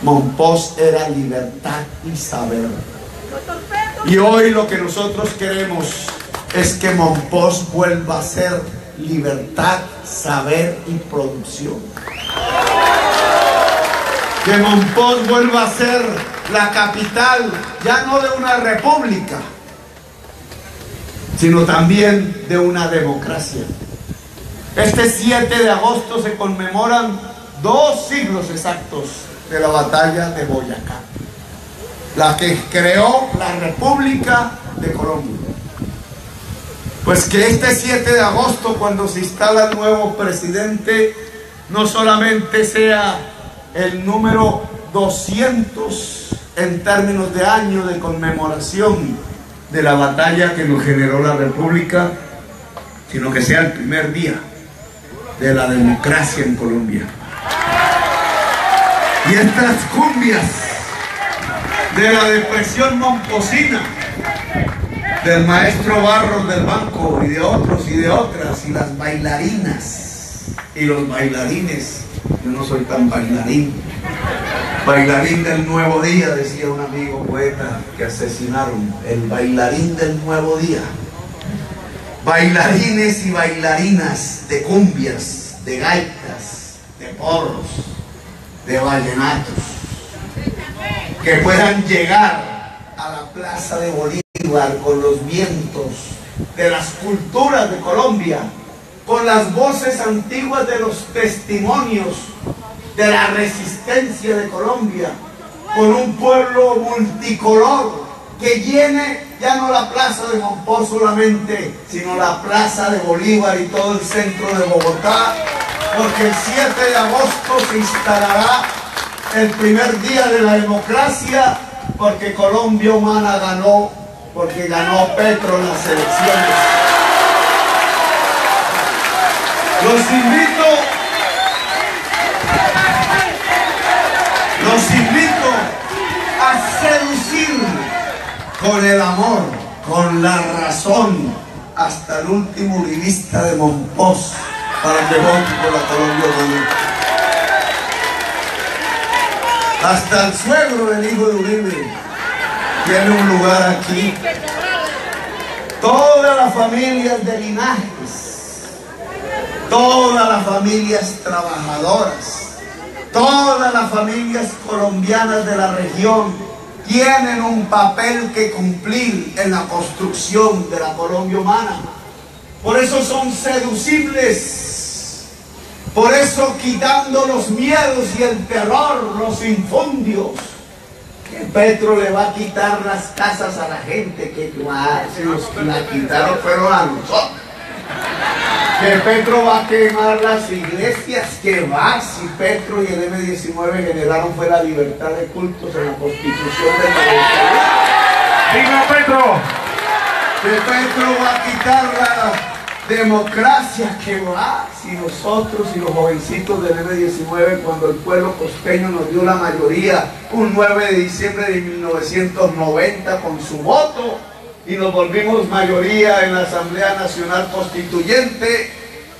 Mompox era libertad y saber. Y hoy lo que nosotros queremos es que Mompox vuelva a ser libertad, saber y producción. Que Mompox vuelva a ser la capital, ya no de una república, sino también de una democracia. Este 7 de agosto se conmemoran 2 siglos exactos de la batalla de Boyacá, la que creó la República de Colombia. Pues que este 7 de agosto, cuando se instala el nuevo presidente, no solamente sea el número 200 en términos de año de conmemoración de la batalla que nos generó la República, sino que sea el primer día de la democracia en Colombia. Y estas cumbias de la depresión momposina, del maestro Barros del Banco y de otros y de otras, y las bailarinas y los bailarines, yo no soy tan bailarín, bailarín del nuevo día, decía un amigo poeta que asesinaron, el bailarín del nuevo día. Bailarines y bailarinas de cumbias, de gaitas, de porros, de vallenatos, que puedan llegar a la plaza de Bolívar con los vientos de las culturas de Colombia, con las voces antiguas de los testimonios de la resistencia de Colombia, con un pueblo multicolor que llene ya no la plaza de Mompox solamente, sino la plaza de Bolívar y todo el centro de Bogotá, porque el 7 de agosto se instalará el primer día de la democracia, porque Colombia Humana ganó, porque ganó Petro en las elecciones. Los invito a seducir con el amor, con la razón, hasta el último uribista de Mompox, para que vote por la Colombia Humana. Hasta el suegro del hijo de Uribe tiene un lugar aquí. Todas las familias de linajes, todas las familias trabajadoras, todas las familias colombianas de la región tienen un papel que cumplir en la construcción de la Colombia Humana. Por eso son seducibles, por eso quitando los miedos y el terror, los infundios, que Petro le va a quitar las casas a la gente, que se nos la quitaron fueron a nosotros. Que Petro va a quemar las iglesias, que va, si Petro y el M-19 generaron fue la libertad de cultos en la Constitución del 92. ¡Viva Petro! Que Petro va a quitar Democracia que va, si nosotros y los jovencitos del M19, cuando el pueblo costeño nos dio la mayoría, un 9 de diciembre de 1990 con su voto, y nos volvimos mayoría en la Asamblea Nacional Constituyente,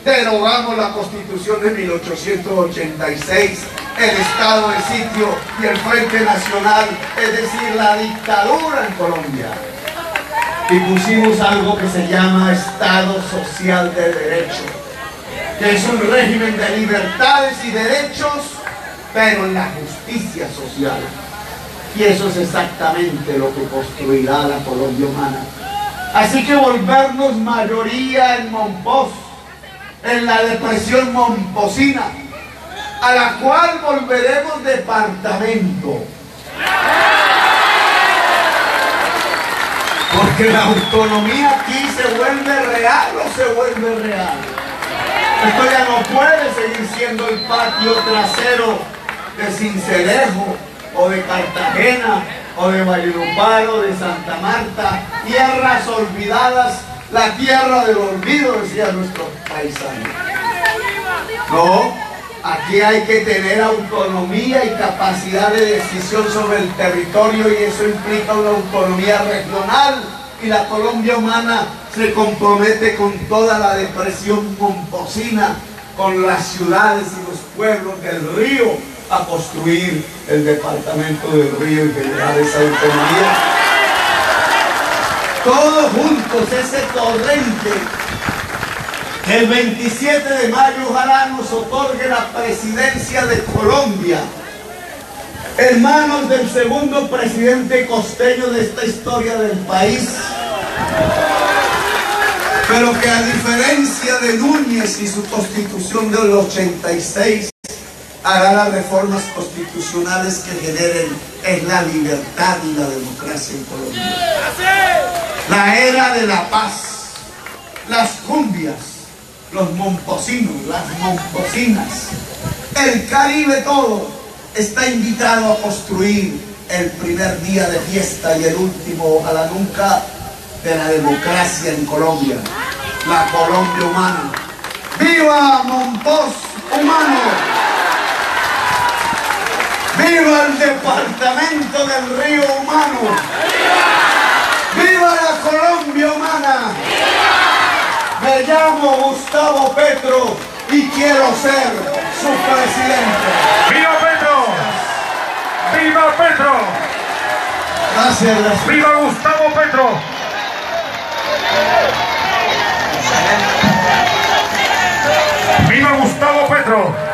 derogamos la Constitución de 1886, el estado de sitio y el Frente Nacional, es decir, la dictadura en Colombia. Y pusimos algo que se llama Estado Social de Derecho, que es un régimen de libertades y derechos, pero en la justicia social. Y eso es exactamente lo que construirá la Colombia humana. Así que volvernos mayoría en Monpós, en la depresión momposina, a la cual volveremos departamento. Porque la autonomía aquí se vuelve real o se vuelve real. Esto ya no puede seguir siendo el patio trasero de Sincelejo o de Cartagena o de Valledupar o de Santa Marta, tierras olvidadas, la tierra del olvido, decía nuestro paisano. No, aquí hay que tener autonomía y capacidad de decisión sobre el territorio, y eso implica una autonomía regional, y la Colombia humana se compromete con toda la depresión momposina, con las ciudades y los pueblos del río, a construir el departamento del río y generar esa autonomía. Todos juntos, ese torrente. El 27 de mayo ojalá nos otorgue la presidencia de Colombia en manos del segundo presidente costeño de esta historia del país, pero que a diferencia de Núñez y su constitución del 86, hará las reformas constitucionales que generen la libertad y la democracia en Colombia. La era de la paz, las cumbias, los momposinos, las momposinas, el Caribe todo está invitado a construir el primer día de fiesta y el último, ojalá nunca, de la democracia en Colombia, la Colombia humana. ¡Viva Monpós humano! ¡Viva el departamento del río humano! ¡Viva la Colombia humana! Me llamo Gustavo Petro y quiero ser su presidente. ¡Viva Petro! ¡Viva Petro! Gracias, gracias. ¡Viva Gustavo Petro! ¡Viva Gustavo Petro!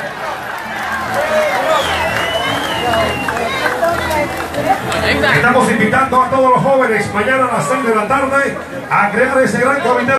Estamos invitando a todos los jóvenes mañana a las 6 de la tarde a crear ese gran comité.